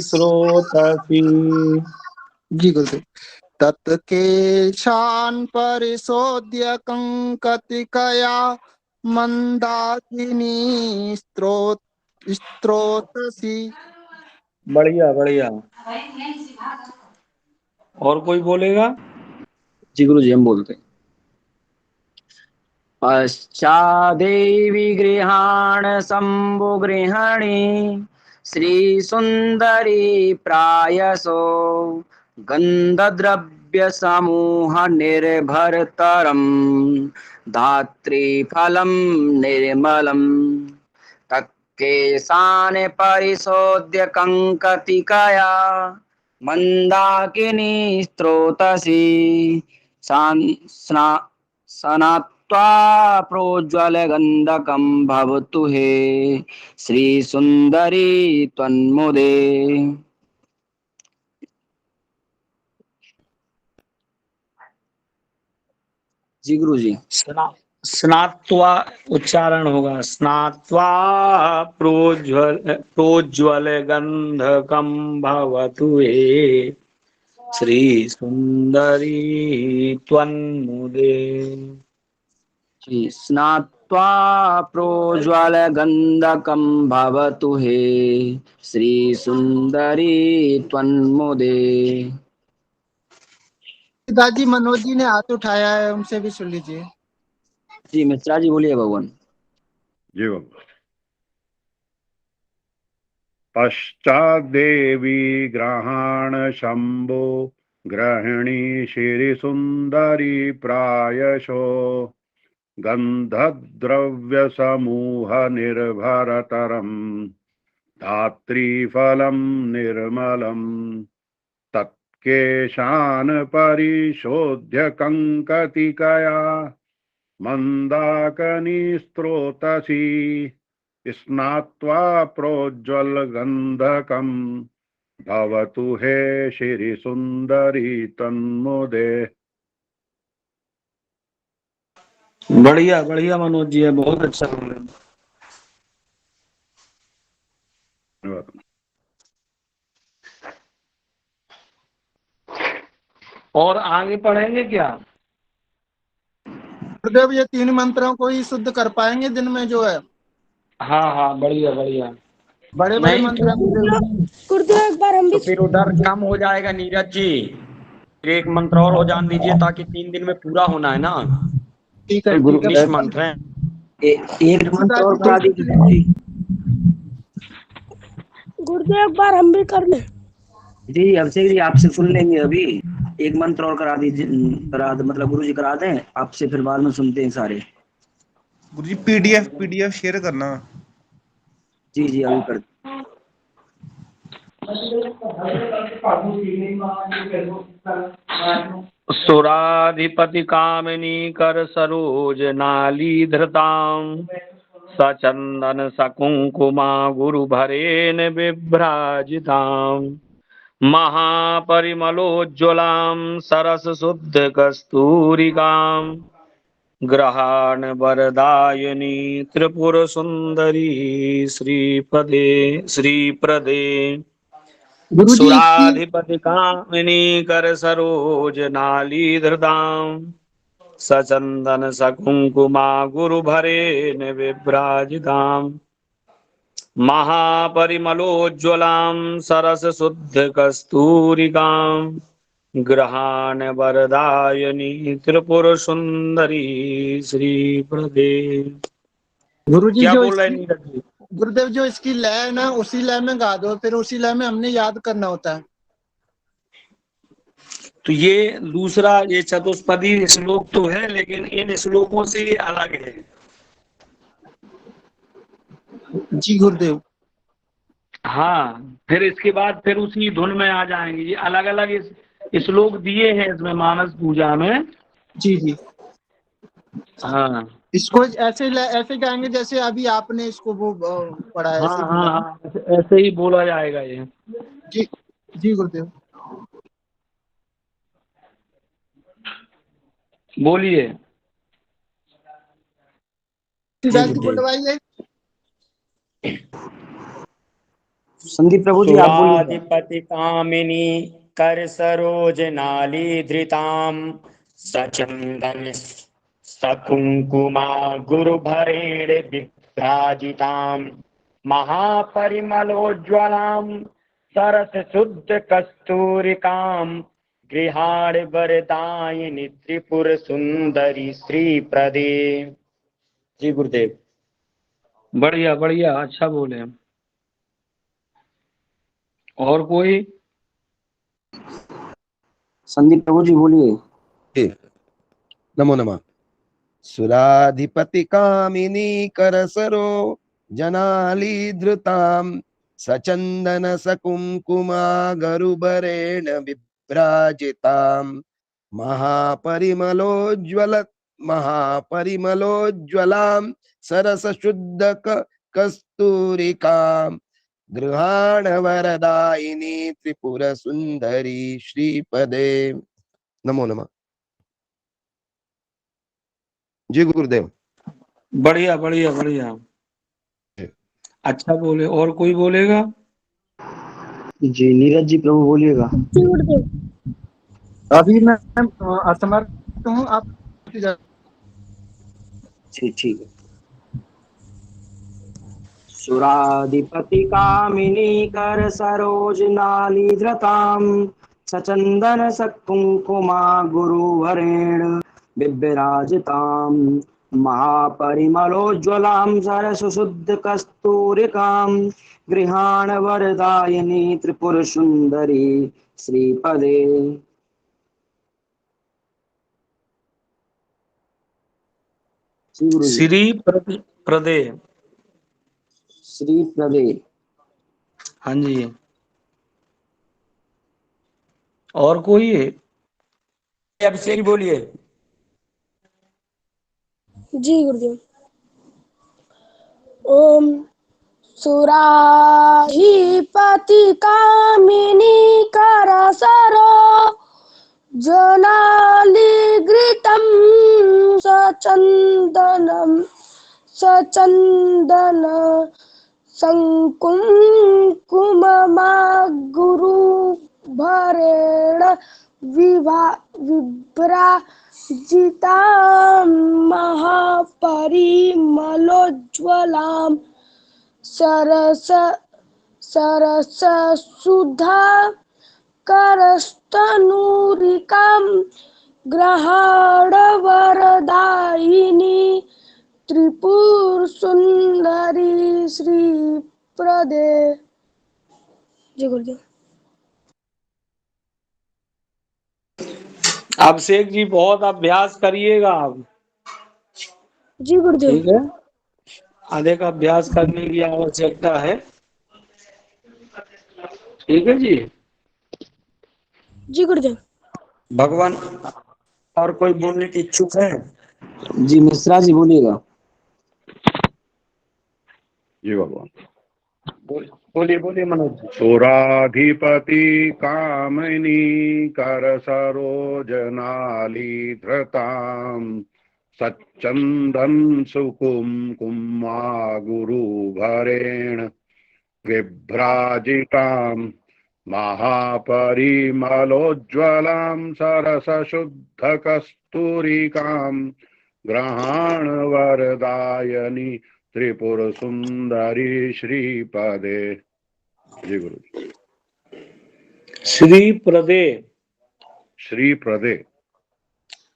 स्रोतसी। जी गुरुदेव। तत्केशान् परिशोध्य कंकतिकया मंदाकिनी स्रोतसी। बढ़िया बढ़िया। और कोई बोलेगा? जी गुरु जी हम बोलते हैं। पश्चादेवी गृहाण शंभुगृहिणी श्री सुंदरी प्रायसो गंधद्रव्य समूह निर्भरतरम धात्री फलम निर्मलम तत्केशान् परिशोध्य कंकतिकया मंदाकिनी स्रोतसी सनात्वा स्नात्वा प्रोज्वलगन्धकं भवतु हे श्रीसुन्दरी त्वन्मुदे। जी गुरु जी। स्नात्वा उच्चारण होगा, स्नात्वा प्रोज्वल गंधकम भवतु हे श्री सुंदरी त्वन्मुदे। स्नात्वा प्रोज्वलगन्धकं भवतु हे श्रीसुन्दरी त्वन्मुदे। दादी मनोज जी ने हाथ उठाया है, उनसे भी सुन लीजिए। जी मिश्रा जी बोलिए भगवान। जी बाबा। पश्चादेवी ग्रहाण शंभो ग्रहिणी श्री सुंदरी प्रायशो गंधद्रव्य समूह निर्भरतरम धात्रीफलम निर्मलम तत्केशान परिशोध्य कंकतिकया मंदाकनी स्त्रोतसी स्नात्वा प्रोज्वल गंधकम भवतु हे श्री सुंदरी तन्मुदे। बढ़िया बढ़िया मनोज जी है, बहुत अच्छा बोले। और आगे पढ़ेंगे क्या? गुरुदेव ये 3 मंत्रों को ही शुद्ध कर पाएंगे दिन में जो है? हाँ हाँ बढ़िया बढ़िया। बड़े बड़े नहीं मंत्र हैं। गुरुदेव एक बार हम तो भी फिर उधर कम हो जाएगा नीरज जी। फिर एक मंत्र और हो जान दीजिए ताकि 3 दिन में पूरा होना है ना। ठीक है गुरु 19 मंत्र हैं। एक मंत्र और करा दीजिए जी। गुरुदेव एक बार हम भी कर लें। जी अभिषेक जी आपसे सुन लेंगे अभी। एक मंत्र और करा दीजिए, मतलब गुरु जी करा दें आपसे, फिर बाद में सुनते हैं सारे। गुरु जी पीडीएफ शेयर करना। जी जी अभी कर। सुराधिपति कामिनी कर सरोज नाली धृताम सचंदन सकुंकुमा गुरु भरेन विभ्राजिताम महापरिमलोज्ज्वलां सरस शुद्ध कस्तूरिकां ग्रहाण वरदायिनी त्रिपुर सुंदरी श्रीप्रदे गुरु जी इसकी सुराधिपति कामिनी कर सरोज नाली धृतां सचंदन सकुंकुमा गुरु भरेन विभ्राजितां महापरिमलोज्ज्वलां सरस शुद्ध कस्तूरिकां ग्रहाण वरदायिनी त्रिपुर सुंदरी श्रीप्रदे। गुरु जी क्या जो बोल रहे इसकी नीरज जी? गुरुदेव जो इसकी लय है ना, उसी लय में गा दो, फिर उसी लय में हमने याद करना होता है। तो ये दूसरा ये चतुष्पदी श्लोक तो है, लेकिन इन श्लोकों से ये अलग है। जी गुरुदेव। हाँ फिर इसके बाद फिर उसी धुन में आ जाएंगे। ये अलग अलग श्लोक दिए हैं इसमें मानस पूजा में। जी जी। हाँ इसको ऐसे गाएंगे जैसे अभी आपने इसको वो पढ़ा है, हाँ ऐसे हाँ हाँ ऐसे ही बोला जाएगा ये। जी जी गुरुदेव बोलिए। बोलवाइए। संदीप प्रभु जी आप बोलिए। सुराधिपति कामिनी कर सरोज नाली धृताम सचंदन सकुंकुमा गुरु भरेण विभ्राजिताम महापरिमलोज्ज्वलां सरस शुद्ध कस्तूरिकां गृहाण वरदायिनी त्रिपुर सुंदरी श्री प्रदे। जी गुरुदेव। बढ़िया बढ़िया अच्छा बोले। और कोई? संदीप प्रभु जी बोलिए। नमो नमः। सुराधिपति कामिनी करसरो जनाली धृताम सचंदन सकुंकुमा गरुबरेण विभ्राजिताम महापरिमलोज्ज्वल महापरिमलोज्ज्वलां सरसशुद्धक कस्तूरिकां गृहाण वरदायिनी त्रिपुर सुंदरी श्रीपदे। नमो नमः। जी गुरुदेव। बढ़िया बढ़िया बढ़िया, अच्छा बोले। और कोई बोलेगा? जी नीरज जी प्रभु बोलिएगा। जी गुरुदेव। अभी मैं असमर्थ हूँ, आप ठीक है। सुराधिपति कामिनी कर सरोज नाली धृताम सचंदन सकुंकुमा गुरुवरेण बिभ्राजिताम महापरिमलोज्ज्वलां सरसशुद्ध कस्तूरिकां गृहाण वरदायिनी त्रिपुर सुंदरी श्रीपदे। श्री प्रदे। श्री प्रदे। हाँ जी। और कोई है? अभिषेक बोलिए। जी गुरुदेव। ओम सुराधिपति कामिनी कर सरो जनालिघृतं सचंदन संकुंकुममा गुरुभरेण विभ्राजितां महापरिमलोज्ज्वलां सरसशुद्धा करस्तनूरिकां गृहाण वरदायिनी त्रिपुर सुंदरी श्रीपदे। जय गुरुदेव। अभिषेक जी बहुत अभ्यास करिएगा आप। जी गुरुदेव। ठीक है, अधिक अभ्यास करने की आवश्यकता है। ठीक है जी। जी गुरुदेव। भगवान और कोई बोलने की इच्छुक है? जी मिश्रा जी बोलिएगा। जी भगवान। बोलिए बोलिए मनोज। सुराधिपति कामिनी कर सरोज नाली धृतां सच्चंदन सुकुंकुमा गुरुभरेण विभ्राजितां महापरिमलोज्ज्वलां सरसशुद्धकस्तूरिकां गृहाण वरदायिनी त्रिपुर सुंदरी श्रीपदे। जी गुरु। श्री प्रदे। श्री प्रदे।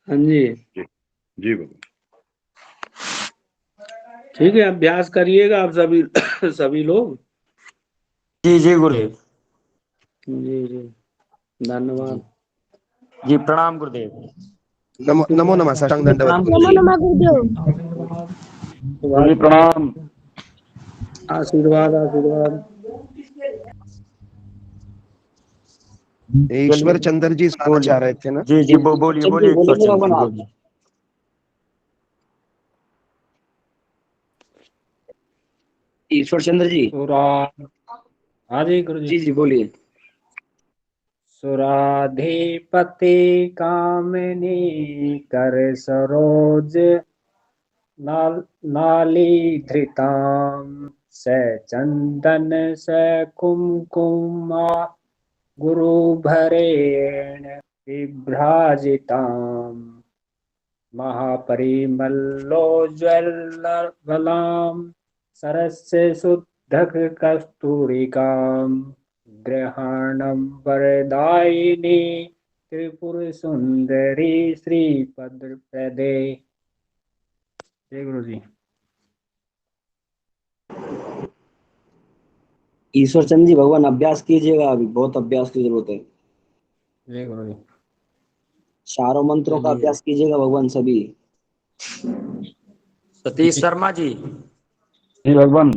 हाँ जी। जी गुरु। ठीक है, अभ्यास करिएगा आप सभी सभी लोग। जी जी गुरुदेव। जी जी धन्यवाद। जी प्रणाम गुरुदेव। नमो नमः। साष्टांग दंडवत नमो गुरुजी। नमः गुरुदेव। गुरुजी प्रणाम। आशीर्वाद आशीर्वाद। ईश्वर चंद्र जी सुनाना चाह रहे थे ना? जी जी बोलिए बोलिए ईश्वर चंद्र जी बोलिए। ईश्वर चंद्र जी। हाँ जी गुरु जी जी बोलिए। सुराधिपति कामिनी कर सरोज नाली धृतां सचंदन सकुंकुमा गुरुभरेण विभ्राजितां महापरिमलोज्ज्वलां सरस्य शुद्धक कस्तूरिकां गृहाणं वरदायिनी त्रिपुर सुंदरी श्रीपदे। जय गुरु जी। ईश्वर चंद्र जी भगवान अभ्यास कीजिएगा, अभी बहुत अभ्यास की जरूरत है। जय गुरु जी। चारों मंत्रों का अभ्यास कीजिएगा भगवान सभी। सतीश शर्मा जी। जी भगवान।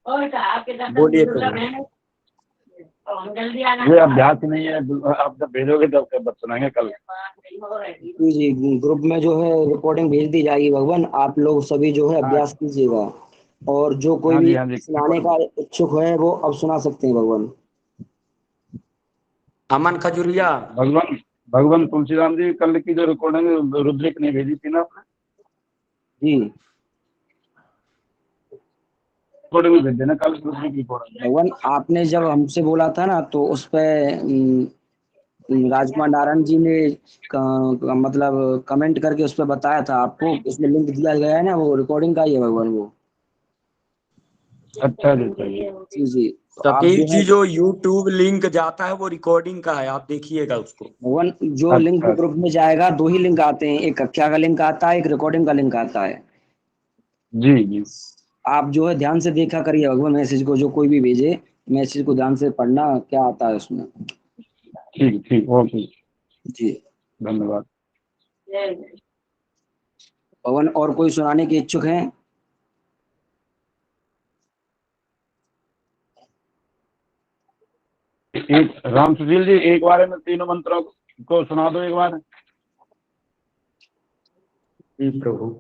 बोलिए प्रभु। ये अभ्यास ही नहीं है, आप जब भेजोगे तब सुनाएंगे कल। जी जी, ग्रुप में जो है रिकॉर्डिंग भेज दी जाएगी भगवान, आप लोग सभी जो है अभ्यास कीजिएगा, और जो कोई हाँ भी जी, हाँ जी। सुनाने का इच्छुक है वो अब सुना सकते हैं भगवान। अमन खजुरिया। भगवान तुलसीराम जी, कल की जो रिकॉर्डिंग रुद्रिक ने भेजी थी ना आपने, जी रिकॉर्डिंग में भेज देना कल रुद्रिक की रिकॉर्डिंग। भगवान, आपने जब हमसे बोला था ना तो उस पे राजकुमार नारायण जी ने मतलब कमेंट करके उस पर बताया था आपको, उसमें लिंक दिया गया है ना, वो रिकॉर्डिंग का ही है भगवान वो। अच्छा जी, अच्छा जी जी, तो आप सतीश जो है जी, जो यूट्यूब लिंक जाता है वो रिकॉर्डिंग का है, आप देखिएगा उसको। भगवान, जो लिंक अच्छा। ग्रुप में जाएगा 2 ही लिंक आते हैं, एक कक्षा का लिंक आता है, एक रिकॉर्डिंग का लिंक आता है। जी जी, आप जो है ध्यान से देखा करिए भगवान मैसेज को, जो कोई भी भेजे मैसेज को ध्यान से पढ़ना क्या आता है उसमें। ठीक ठीक, ओके जी धन्यवाद। भगवान, और कोई सुनाने के इच्छुक हैं? एक राम सुशील जी, एक बार में तीनों मंत्रों को सुना दो एक बार। जी प्रभु।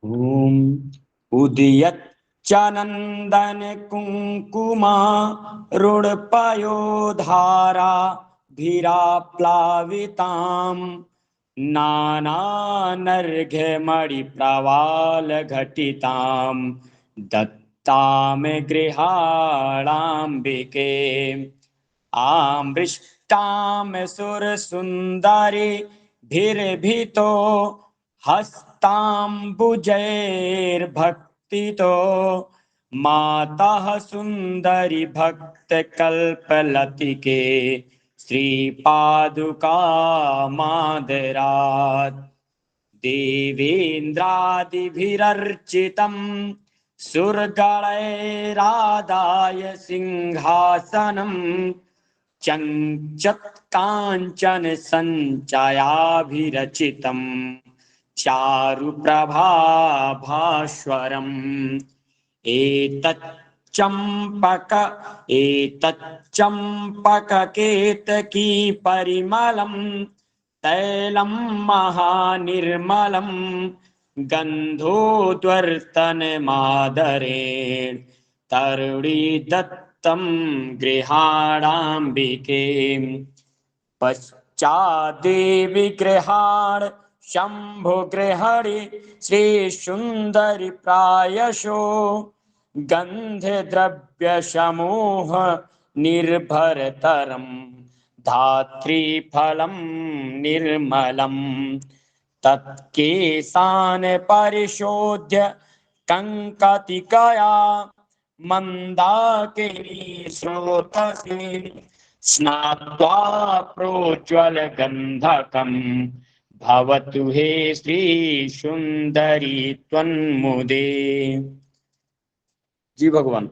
ओम उदयच्चानंदन कुंकुमा रुड़पयोधारा धीराप्लाविताम नानानर्घ्यमणिप्रवाल घटिताम दत्ताम गृहाणाम्बिके आमृष्टाम सुरसुंदरी भिर्भितो हस्ताम्बुजैर्भक्तितो मातः सुंदरी भक्त कल्पलतिके श्रीपादुका मादरात् देवेन्द्रादिभिरर्चितं सुरगणैरादाय सिंहासनं चञ्चत्काञ्चन सञ्चयाभिरचितं चारुप्रभाभास्वरम् एतच्चम्पककेतकी परिमलं तैलं महानिर्मलं गन्धोद्वर्तनमादरेण तरुणी दत्तं गृहाणाम्बिके पश्चाद्देवी गृहाण शंभो गृहणि श्रीसुन्दरि प्रायशो गन्धद्रव्यसमूह निर्भरतरं धात्रीफलं निर्मलं तत्केशान् परिशोध्य कङ्कतिकया मन्दाकिनी स्रोतसे स्नात्वा प्रोज्वलगन्धकं भवतु हे श्रीसुन्दरी त्वन्मुदे। जी भगवान।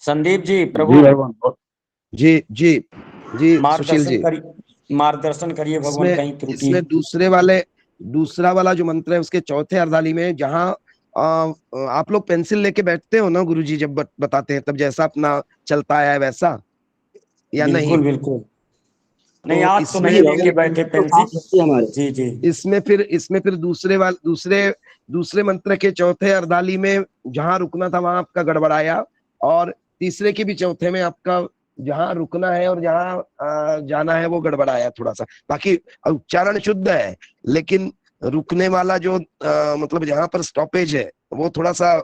संदीप जी प्रभु। जी भगवान। जी जी जी सुशील जी, मार्गदर्शन करिए भगवान, कहीं त्रुटि। इसमें दूसरा वाला जो मंत्र है उसके चौथे अर्धाली में जहाँ आप लोग पेंसिल लेके बैठते हो ना गुरुजी, जब बताते हैं तब जैसा अपना चलता है वैसा या बिल्कुल, नहीं? बिल्कुल नहीं, तो आज तो नहीं लेके बैठे पेंसिल। जी जी। इसमें फिर दूसरे मंत्र के चौथे अर्धाली में जहां रुकना था वहां आपका गड़बड़ाया, और तीसरे के भी चौथे में आपका जहां रुकना है और जहां जाना है वो गड़बड़ाया थोड़ा सा। बाकी उच्चारण शुद्ध है, लेकिन रुकने वाला जो मतलब जहां पर स्टॉपेज है वो थोड़ा सा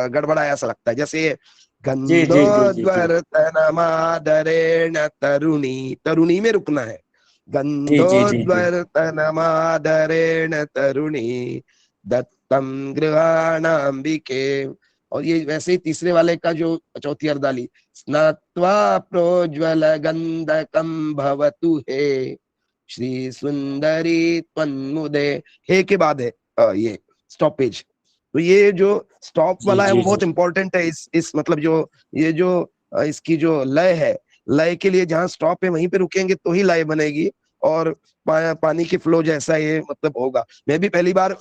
गड़बड़ाया सा लगता है। जैसे गंधोद्वर्तनमादरेण तरुणी, तरुणी में रुकना है, गंधोद्वर्तनमादरेण तरुणी दत्तम गृहाणाम्बिके। और ये वैसे ही तीसरे वाले का जो चौथी अर्धाली, स्नात्वा प्रोज्वल गंधकम भवतु हे श्री सुंदरी त्वन्मुदे। हे के बाद है ये स्टॉपेज। तो ये जो स्टॉप वाला है वो बहुत इंपॉर्टेंट है। इस मतलब जो ये जो इसकी जो लय है, लय के लिए जहां स्टॉप है वहीं पे रुकेंगे तो ही लय बनेगी, और पानी के फ्लो जैसा ये मतलब होगा। मैं भी पहली बार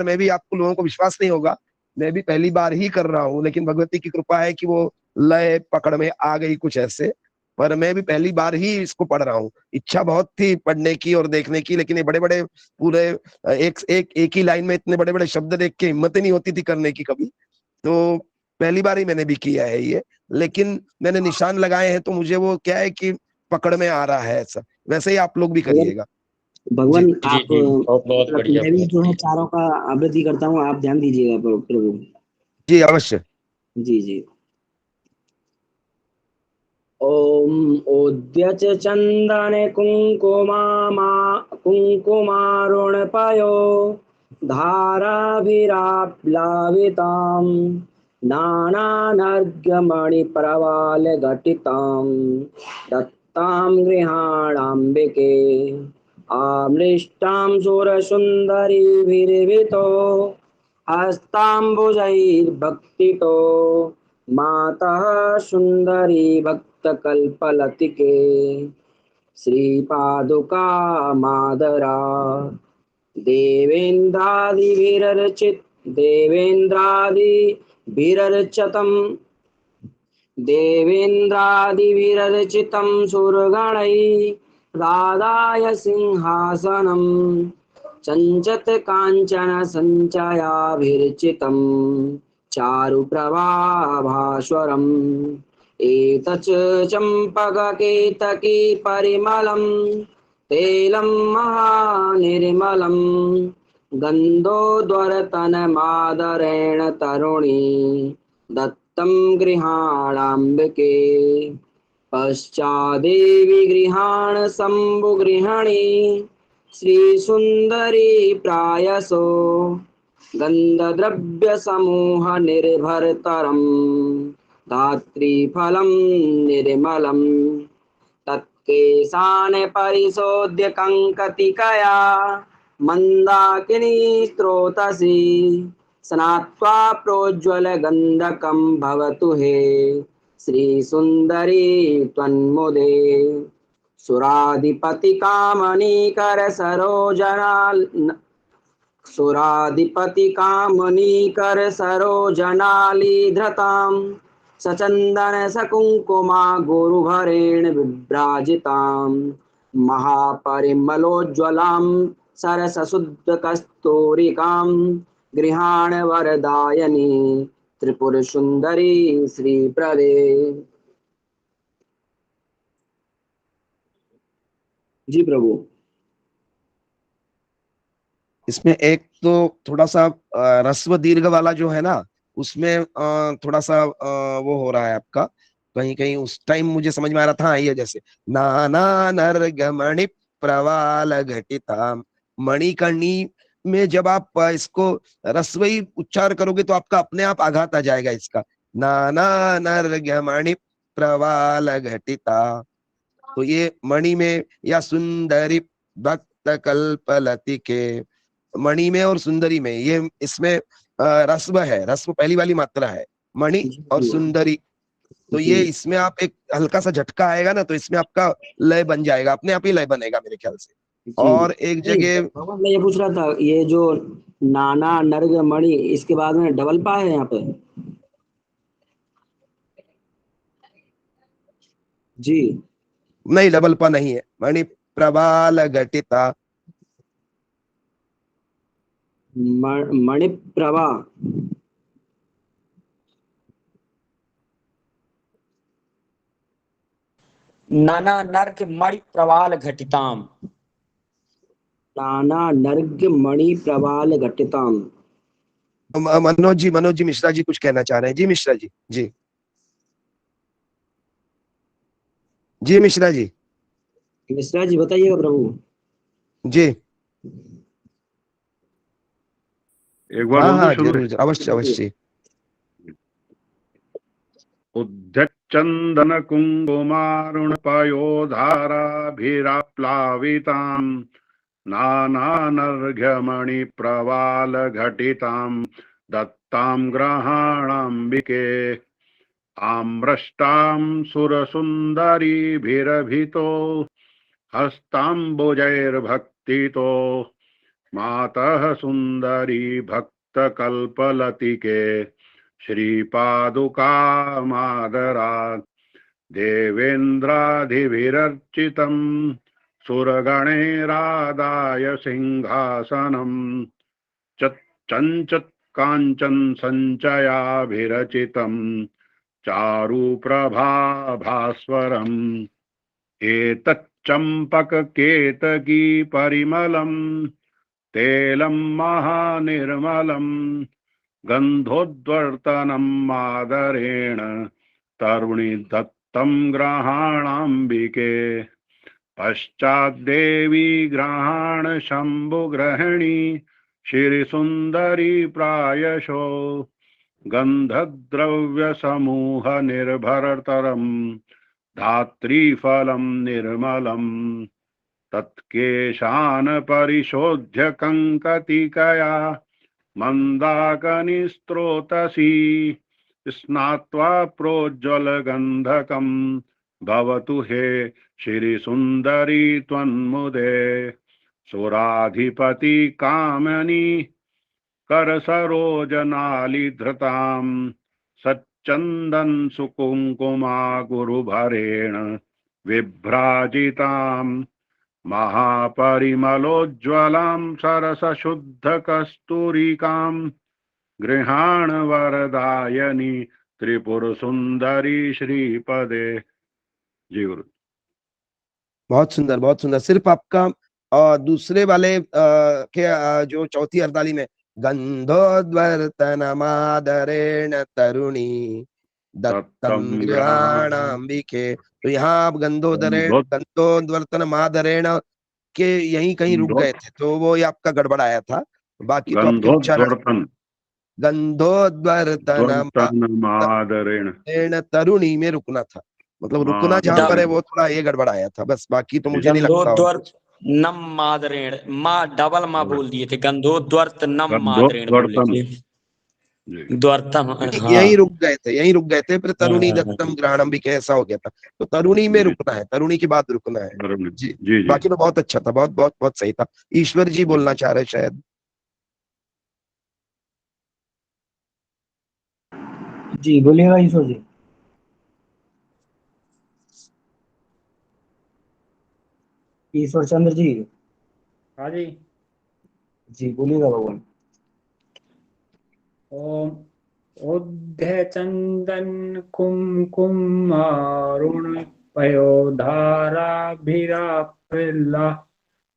मैं भी, आपको लोगों को विश्वास नहीं होगा, मैं भी पहली बार ही कर रहा हूँ, लेकिन भगवती की कृपा है कि वो लय पकड़ में आ गई कुछ ऐसे। पर मैं भी पहली बार ही इसको पढ़ रहा हूँ। इच्छा बहुत थी पढ़ने की और देखने की, लेकिन ये बड़े बड़े पूरे एक ही लाइन में इतने बड़े बड़े शब्द देख के हिम्मत ही नहीं होती थी करने की कभी। तो पहली बार ही मैंने भी किया है ये, लेकिन मैंने निशान लगाए हैं तो मुझे वो क्या है कि पकड़ में आ रहा है ऐसा। वैसे ही आप लोग भी करिएगा। भगवान जी आप बहुत बहुत बढ़िया, मैं भी बहुत जो है बढ़िया। चारों का आवृत्ति करता हूँ, आप ध्यान दीजिएगा प्रभु। जी अवश्य। जी जी। ओम उद्यच चंदन कुंकुमारुणपयो धाराभिराप्लावितां नानानर्घ्यमणिप्रवालघटितां दत्तां गृहाणाम्बिके आमृष्टां सुरसुन्दरीभिर्भितो हस्ताम्बुजैर्भक्तितो मातः सुंदरी भक्तकल्पलतिके श्रीपादुका मादरा देवेन्द्रादिभिरर्चितं सुरगणैः राधाय सिंहासनं चञ्चत काञ्चन सञ्चयाभिर्चितं चारुप्रभाभास्वरम् एतच् चम्पककेतकी परिमलं तैलं महानिर्मलं गन्धोद्वरतनमादरेण तरुणी दत्तं गृहाणाम्बिके पश्चादेवि गृहाण शम्भुगृहिणी श्रीसुन्दरी प्रायसो गन्धद्रव्यसमूहनिर्भरतरम् धात्रीफलं निर्मलं तत्केशान् परिशोध्य कङ्कतिकया मन्दाकिनी स्रोतसि स्नात्वा प्रोज्ज्वलगन्धकं भवतु हे श्रीसुन्दरी त्वन्मुदे सुराधिपतिकामनीकर सरोजनालीधृतां सचन्दन सकुङ्कुमा गुरुभरेण विभ्राजितां महापरिमलोज्ज्वलां सरसशुद्धकस्तूरिकां गृहाण वरदायनी त्रिपुरसुन्दरी श्रीप्रदे। जी प्रभु। इसमें एक तो थोड़ा सा रस्व दीर्घ वाला जो है ना, उसमें थोड़ा सा वो हो रहा है आपका, कहीं कहीं उस टाइम मुझे समझ में आ रहा था ये जैसे नाना नरगमणि प्रवाल घटिता, मणिकर्णी में जब आप इसको रस्वई उच्चार करोगे तो आपका अपने आप आघात आ जाएगा इसका, नाना नरगमणि प्रवाल घटिता। तो ये मणि में या सुंदरी भक्त कल्पलति के, मणि में और सुंदरी में ये इसमें रस्व है, रस्व पहली वाली मात्रा है, मणि और सुंदरी। तो ये इसमें आप एक हल्का सा झटका आएगा ना, तो इसमें आपका लय बन जाएगा, अपने आप ही लय बनेगा मेरे ख्याल से। और एक जगह मैं ये पूछ रहा था, ये जो नाना नर्ग मणि, इसके बाद में डबल पा है यहाँ पे? जी नहीं, डबल पा नहीं है, मणि प्रबाल घटिता, मणिप्रभा। नाना नर्क मणि प्रवाल घटिताम, नाना नर्ग मणि प्रवाल घटिताम। मनोज जी मिश्रा जी कुछ कहना चाह रहे हैं। जी मिश्रा जी। जी मिश्रा जी। मिश्रा जी बताइएगा प्रभु। जी एक बार हाँ शुरू जरूर, अवश्य। उद्यच्चन्दन कुङ्कुमारुणपयोधाराभिराप्लावितां नानानर्घ्यमणि प्रवाल घटितां दत्तां ग्रहाणाम्बिके आम्रष्टां सुरसुन्दरीभिरभितो हस्ताम्बुजैर्भक्तितो मातः सुन्दरी भक्तकल्पलतिके श्रीपादुकामादरात् देवेन्द्राधिभिरर्चितं सुरगणैरादाय सिंहासनं चञ्चत् काञ्चन सञ्चयाभिरचितं चारुप्रभाभास्वरम् एतच्चम्पककेतकी परिमलं तैलं महानिर्मलं गन्धोद्वर्तनं मादरेण तरुणी दत्तं ग्रहाणाम्बिके पश्चाद्देवी ग्रहाण शम्भुग्रहिणी श्रीसुन्दरी प्रायशो गन्धद्रव्यसमूह निर्भरतरं धात्रीफलं निर्मलं तत्केशान् परिशोध्य कङ्कतिकया मन्दाकिनीस्त्रोतसी स्नात्वा प्रोज्ज्वलगन्धकं भवतु हे श्रीसुन्दरी त्वन्मुदे सुराधिपति कामनी करसरोजनालिधृतां सच्चन्दन सुकुङ्कुमा गुरुभरेण विभ्राजितां महापरिमलोज्ज्वलां सरसशुद्धकस्तूरिकां गृहाण वरदायनी त्रिपुर सुंदरी श्रीपदे। जी गुरु। बहुत सुंदर, बहुत सुंदर। सिर्फ आपका दूसरे वाले के जो चौथी अरदाली में गंधोद्वर्तनमादरेण तरुणी दत्तम गृहाणाम्बिके, तो यहाँ आप गंधोद्वर्तन मादरेण के यहीं कहीं रुक गए थे, तो वो ये आपका गड़बड़ाया था। बाकी तो आपके उच्चारण गंधोद्वर्तन तरुणी में रुकना था, मतलब रुकना जहाँ पर है वो थोड़ा ये गड़बड़ाया था बस। बाकी तो मुझे नहीं लगता। नम मादरेण, माँ डबल माँ बोल दिए थे, गंधोद्वर्त नम मादरेण बोले थे, द्वर्तम। यहीं रुक गए थे, यहीं रुक गए थे। फिर तरुणी दत्तम ग्रहणम भी कैसा हो गया था, तो तरुणी में रुकना है, तरुणी के बाद रुकना है। जी, जी। बाकी तो बहुत अच्छा था, बहुत बहुत बहुत सही था। ईश्वर जी बोलना चाह रहे शायद। जी बोलिएगा ईश्वर जी। ईश्वर चंद्र जी। हाँ जी। जी बोलिएगा भगवान। ओम उद्य चंदन कुमकुमारुण पयोधाराभिराप्ला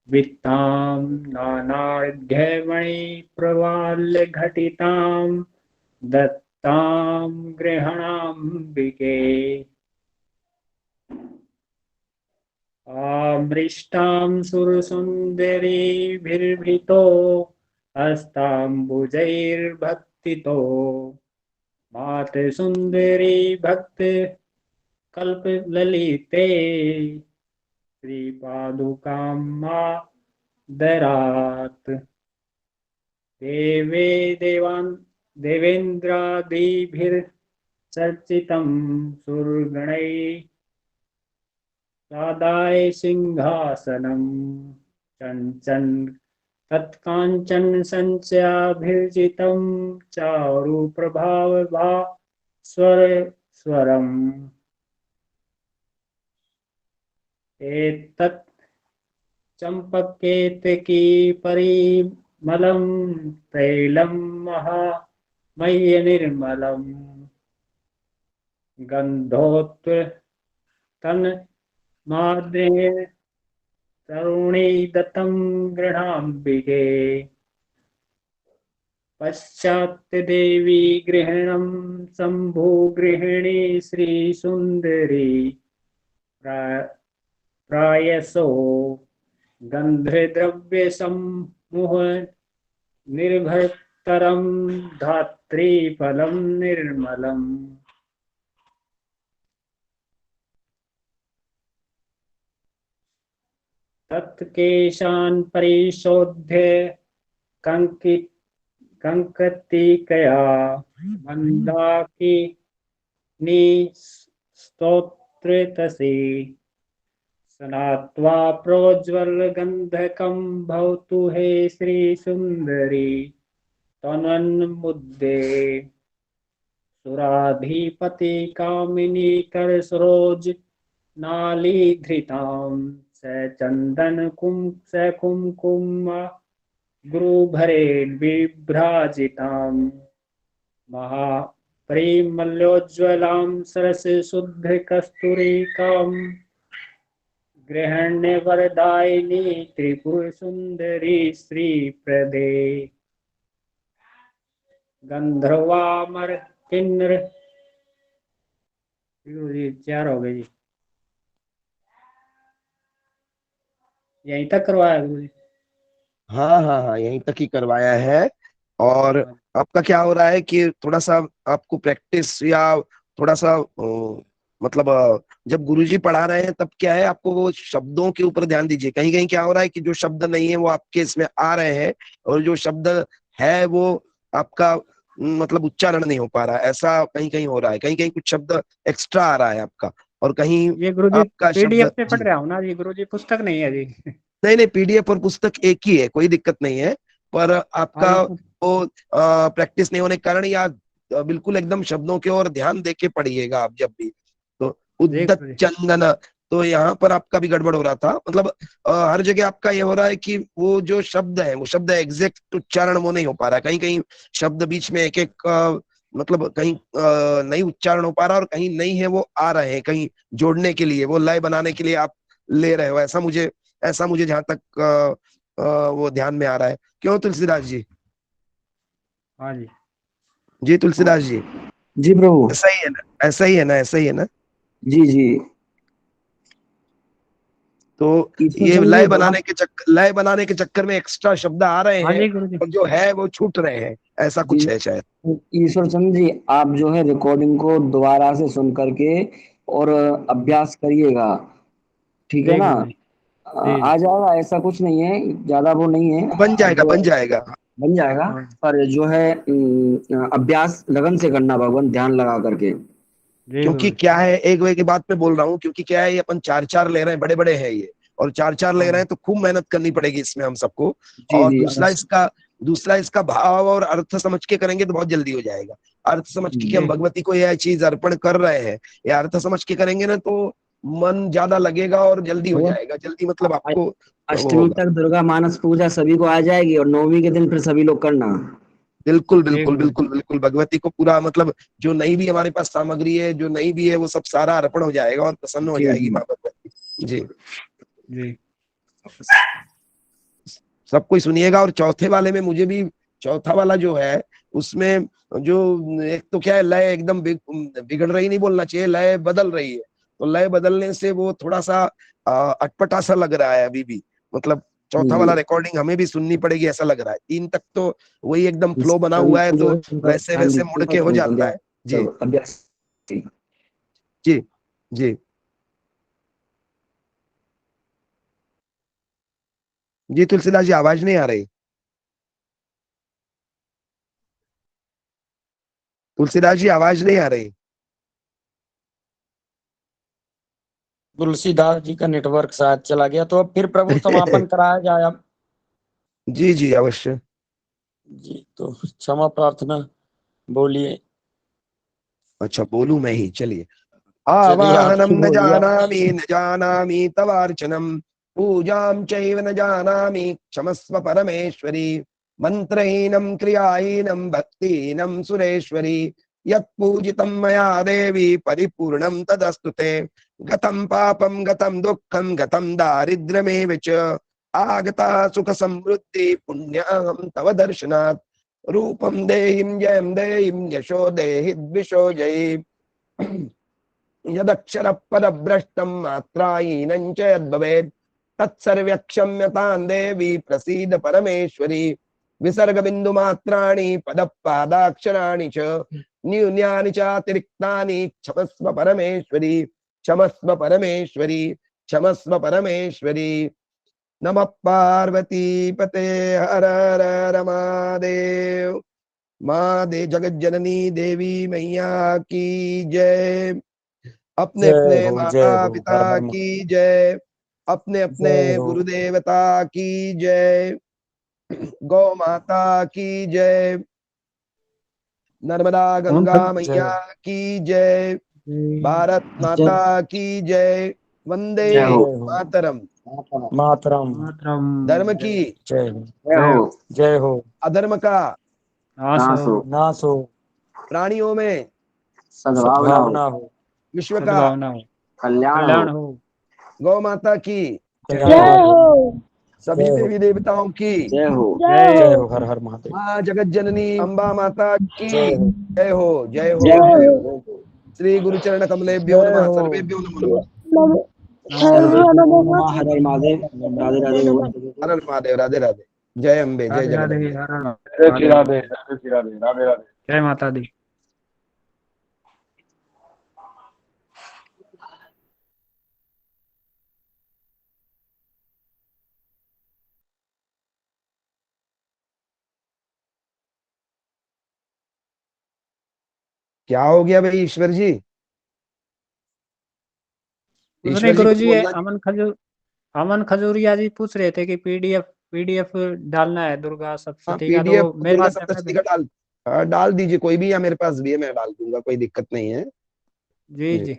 वित्तां नानार्घ्यमणि प्रवाल्य घटितां दत्तां गृहणाम्बिके आमृष्टां सुरसुन्दरीभिर्भृतो हस्ताम्बुजैर्भक्तितो मातृसुन्दरी भक्त कल्पललिते श्रीपादुकां मादरात् देवेन्द्रादिभिर्चर्चितं सुरगणैः राधाय सिंहासनं चञ्चन् तत्काञ्चन सञ्चयाभिर्जितं चारुप्रभाभास्वरम् एतत् चम्पकेतकी परिमलं तैलं महामह्यनिर्मलं गन्धोत्तन माद्रेण तरुणी दत्तं गृहाम्बिके पश्चात् देवी गृहिणं शम्भुगृहिणी श्रीसुन्दरी प्रायसो गन्धद्रव्यसमूह निर्भरतरं धात्रीफलं निर्मलम् तत्केशान् परिशोध्य कङ्कतिकया मन्दाकिनी स्तोत्रतसी स्नात्वा प्रोज्वलगन्धकं भवतु हे श्रीसुन्दरी तन्वन्मुद्दे सुराधिपति कामिनी कर सरोज नालीधृतां सचन्दन कुमकुम गुरुभरे विभ्राजितां महापरिमलोज्ज्वलां सरसशुद्धकस्तूरिकां गृहण्यवरदायिनी त्रिपुरसुन्दरी श्रीप्रदे गंधर्वामर किन्नर। गुरु जी 4 हो गए जी, यहीं तक करवाया गुरु जी? हाँ हाँ हाँ, यहीं तक ही करवाया है। और आपका क्या हो रहा है कि थोड़ा सा आपको प्रैक्टिस या थोड़ा सा मतलब जब गुरुजी पढ़ा रहे हैं तब क्या है, आपको वो शब्दों के ऊपर ध्यान दीजिए। कहीं कहीं क्या हो रहा है कि जो शब्द नहीं है वो आपके इसमें आ रहे हैं, और जो शब्द है वो आपका मतलब उच्चारण नहीं हो पा रहा है, ऐसा कहीं कहीं हो रहा है। कहीं कहीं कुछ शब्द एक्स्ट्रा आ रहा है आपका, और कहीं ये गुरु जी आपका पीडीएफ शब्द से पढ़ रहा हूँ ना जी गुरु जी, पुस्तक नहीं है जी। नहीं नहीं, पीडीएफ और पुस्तक एक ही है, कोई दिक्कत नहीं है। पर आपका वो प्रैक्टिस नहीं होने के कारण, या बिल्कुल एकदम शब्दों की ओर ध्यान दे के पढ़िएगा आप जब भी। तो उद्दत चंदन, तो यहाँ पर आपका भी गड़बड़ हो रहा था। मतलब हर जगह आपका ये हो रहा है कि वो जो शब्द है वो शब्द एग्जैक्ट उच्चारण वो नहीं हो पा रहा है। कहीं कहीं शब्द बीच में एक एक मतलब कहीं नहीं उच्चारण हो पा रहा, और कहीं नहीं है वो आ रहे हैं, कहीं जोड़ने के लिए, वो लय बनाने के लिए आप ले रहे हो। ऐसा मुझे जहां तक वो ध्यान में आ रहा है। क्यों तुलसीदास जी? हाँ जी जी तुलसीदास जी, जी प्रभु, ऐसा ही है ना? ऐसा ही है ना? ऐसा ही है ना? जी जी। तो ये लय बनाने के चक्कर में एक्स्ट्रा शब्द आ रहे हैं, और जो है वो छूट रहे हैं, ऐसा कुछ है शायद। ईश्वर चंद्र जी, आप जो है रिकॉर्डिंग को दोबारा से सुन करके और अभ्यास करिएगा, ठीक है ना? आ जाएगा, ऐसा कुछ नहीं है, ज्यादा वो नहीं है, बन जाएगा बन जाएगा बन जाएगा। पर जो है अभ्यास लगन से करना भगवान, ध्यान लगा करके। क्योंकि क्या है, एक वे की बात पे बोल रहा हूँ, क्योंकि क्या है, ये अपन 4-4 ले रहे हैं, बड़े बड़े हैं ये, और 4-4 ले रहे हैं तो खूब मेहनत करनी पड़ेगी इसमें हम सबको। और दूसरा इसका भाव और अर्थ समझ के करेंगे तो बहुत जल्दी हो जाएगा। अर्थ समझ के कि हम भगवती को यह चीज अर्पण कर रहे हैं, या अर्थ समझ के करेंगे ना तो मन ज्यादा लगेगा और जल्दी हो जाएगा। जल्दी मतलब आपको अष्टमी तक दुर्गा मानस पूजा सभी को आ जाएगी, और 9वीं के दिन फिर सभी लोग करना। बिल्कुल बिल्कुल बिल्कुल बिल्कुल, भगवती को पूरा मतलब जो नहीं भी हमारे पास सामग्री है, जो नहीं भी है, वो सब सारा अर्पण हो जाएगा और प्रसन्न हो जाएगी माँ भगवती। जी जी, सब कोई सुनिएगा। और चौथे वाले में मुझे भी, चौथा वाला जो है उसमें जो एक तो क्या है, लय एकदम बिगड़ रही नहीं बोलना चाहिए, लय बदल रही है। तो लय बदलने से वो थोड़ा सा अटपटा सा लग रहा है अभी भी। मतलब चौथा वाला रिकॉर्डिंग हमें भी सुननी पड़ेगी ऐसा लग रहा है। 3 तक तो वही एकदम फ्लो बना हुआ है, तो वैसे वैसे मुड़ के हो जाता है। जी जी जी जी तुलसीदास जी, आवाज नहीं आ रही। तुलसीदास जी, आवाज नहीं आ रही। तुलसीदास जी का नेटवर्क शायद चला गया, तो अब फिर प्रभु समापन कराया जाए अब। जी जी अवश्य जी, तो क्षमा प्रार्थना, बोलिए। अच्छा बोलूं मैं ही? चलिए। आवाहनम न जानामि तवार्चनम, पूजां चैव न जानामि क्षमस्व परमेश्वरी, मंत्रहीनं क्रियाहीनं भक्तिहीनं सुरेश्वरी, यत्पूजितं मया देवी परिपूर्णं तदस्तुते, गतं पापं गतं दुःखं गतं दारिद्र्यमेव च, आगता सुख समृद्धि पुण्यहं तव दर्शनात्, रूपं देहिं जयं देहिं यशो देहि द्विषो जयी, यदक्षर पदभ्रष्टं मात्राहीनं च यद्भवेत् तत्सर्वक्षम्यतां देवी प्रसीद परमेश्वरी, विसर्ग बिंदु मात्राणि पदपादाक्षराणि च न्यून्यानि चातिरिक्तानि क्षमस्व परमेश्वरी, क्षमस्व परमेश्वरी, क्षमस्व परमेश्वरी। नमः पार्वती पते हर हर रमादेव। माँ दे जगत जननी देवी मैया की जय। अपने अपने माता पिता की जय। अपने अपने जय हो। गुरुदेवता की जय, गौ माता की जय, नर्मदा गंगा मैया की जय, भारत माता की जय, वंदे जय हो। मातरम। मातरम। धर्म की जय हो। जय हो। जय हो। अधर्म का नाश हो। नाश हो। प्राणियों में सद्भावना हो। भावना हो। विश्व का सद्भावना हो। कल्याण कल्याण हो। हो। गौ माता की जय हो। सभी जय हो। देवी देवताओं की जय हो। जय जय हो। हो। हर हर महादेव। माँ जगत जननी अम्बा माता की जय हो। जय हो, जय हो, जय जय हो। हो। श्री गुरु चरण कमलेभ्यो जय नमः, हो। सर्वेभ्यो नमो नमः। सर्वेभ्यो नमः। हर हर महादेव। राधे राधे भगवान। हर हर महादेव, राधे राधे, जय अम्बे, जय राधे राधे। जगदम्बे। हर हर जय श्री राधे, जय श्री राधे, राधे राधे। जय माता दी। क्या हो गया भाई ईश्वर जी? नहीं ईश्वर जी गुरु कुछ जी, बोलना? अमन खजूरिया जी पूछ रहे थे कि पीडीएफ डालना है दुर्गा हाँ, सप्तशती का, तो पीडीएफ मेरे दुर्गा पास है, सप्तशती का डाल, हाँ, डाल दीजिए, कोई भी, या मेरे पास भी है, मैं डाल दूंगा, कोई दिक्कत नहीं है। जी जी।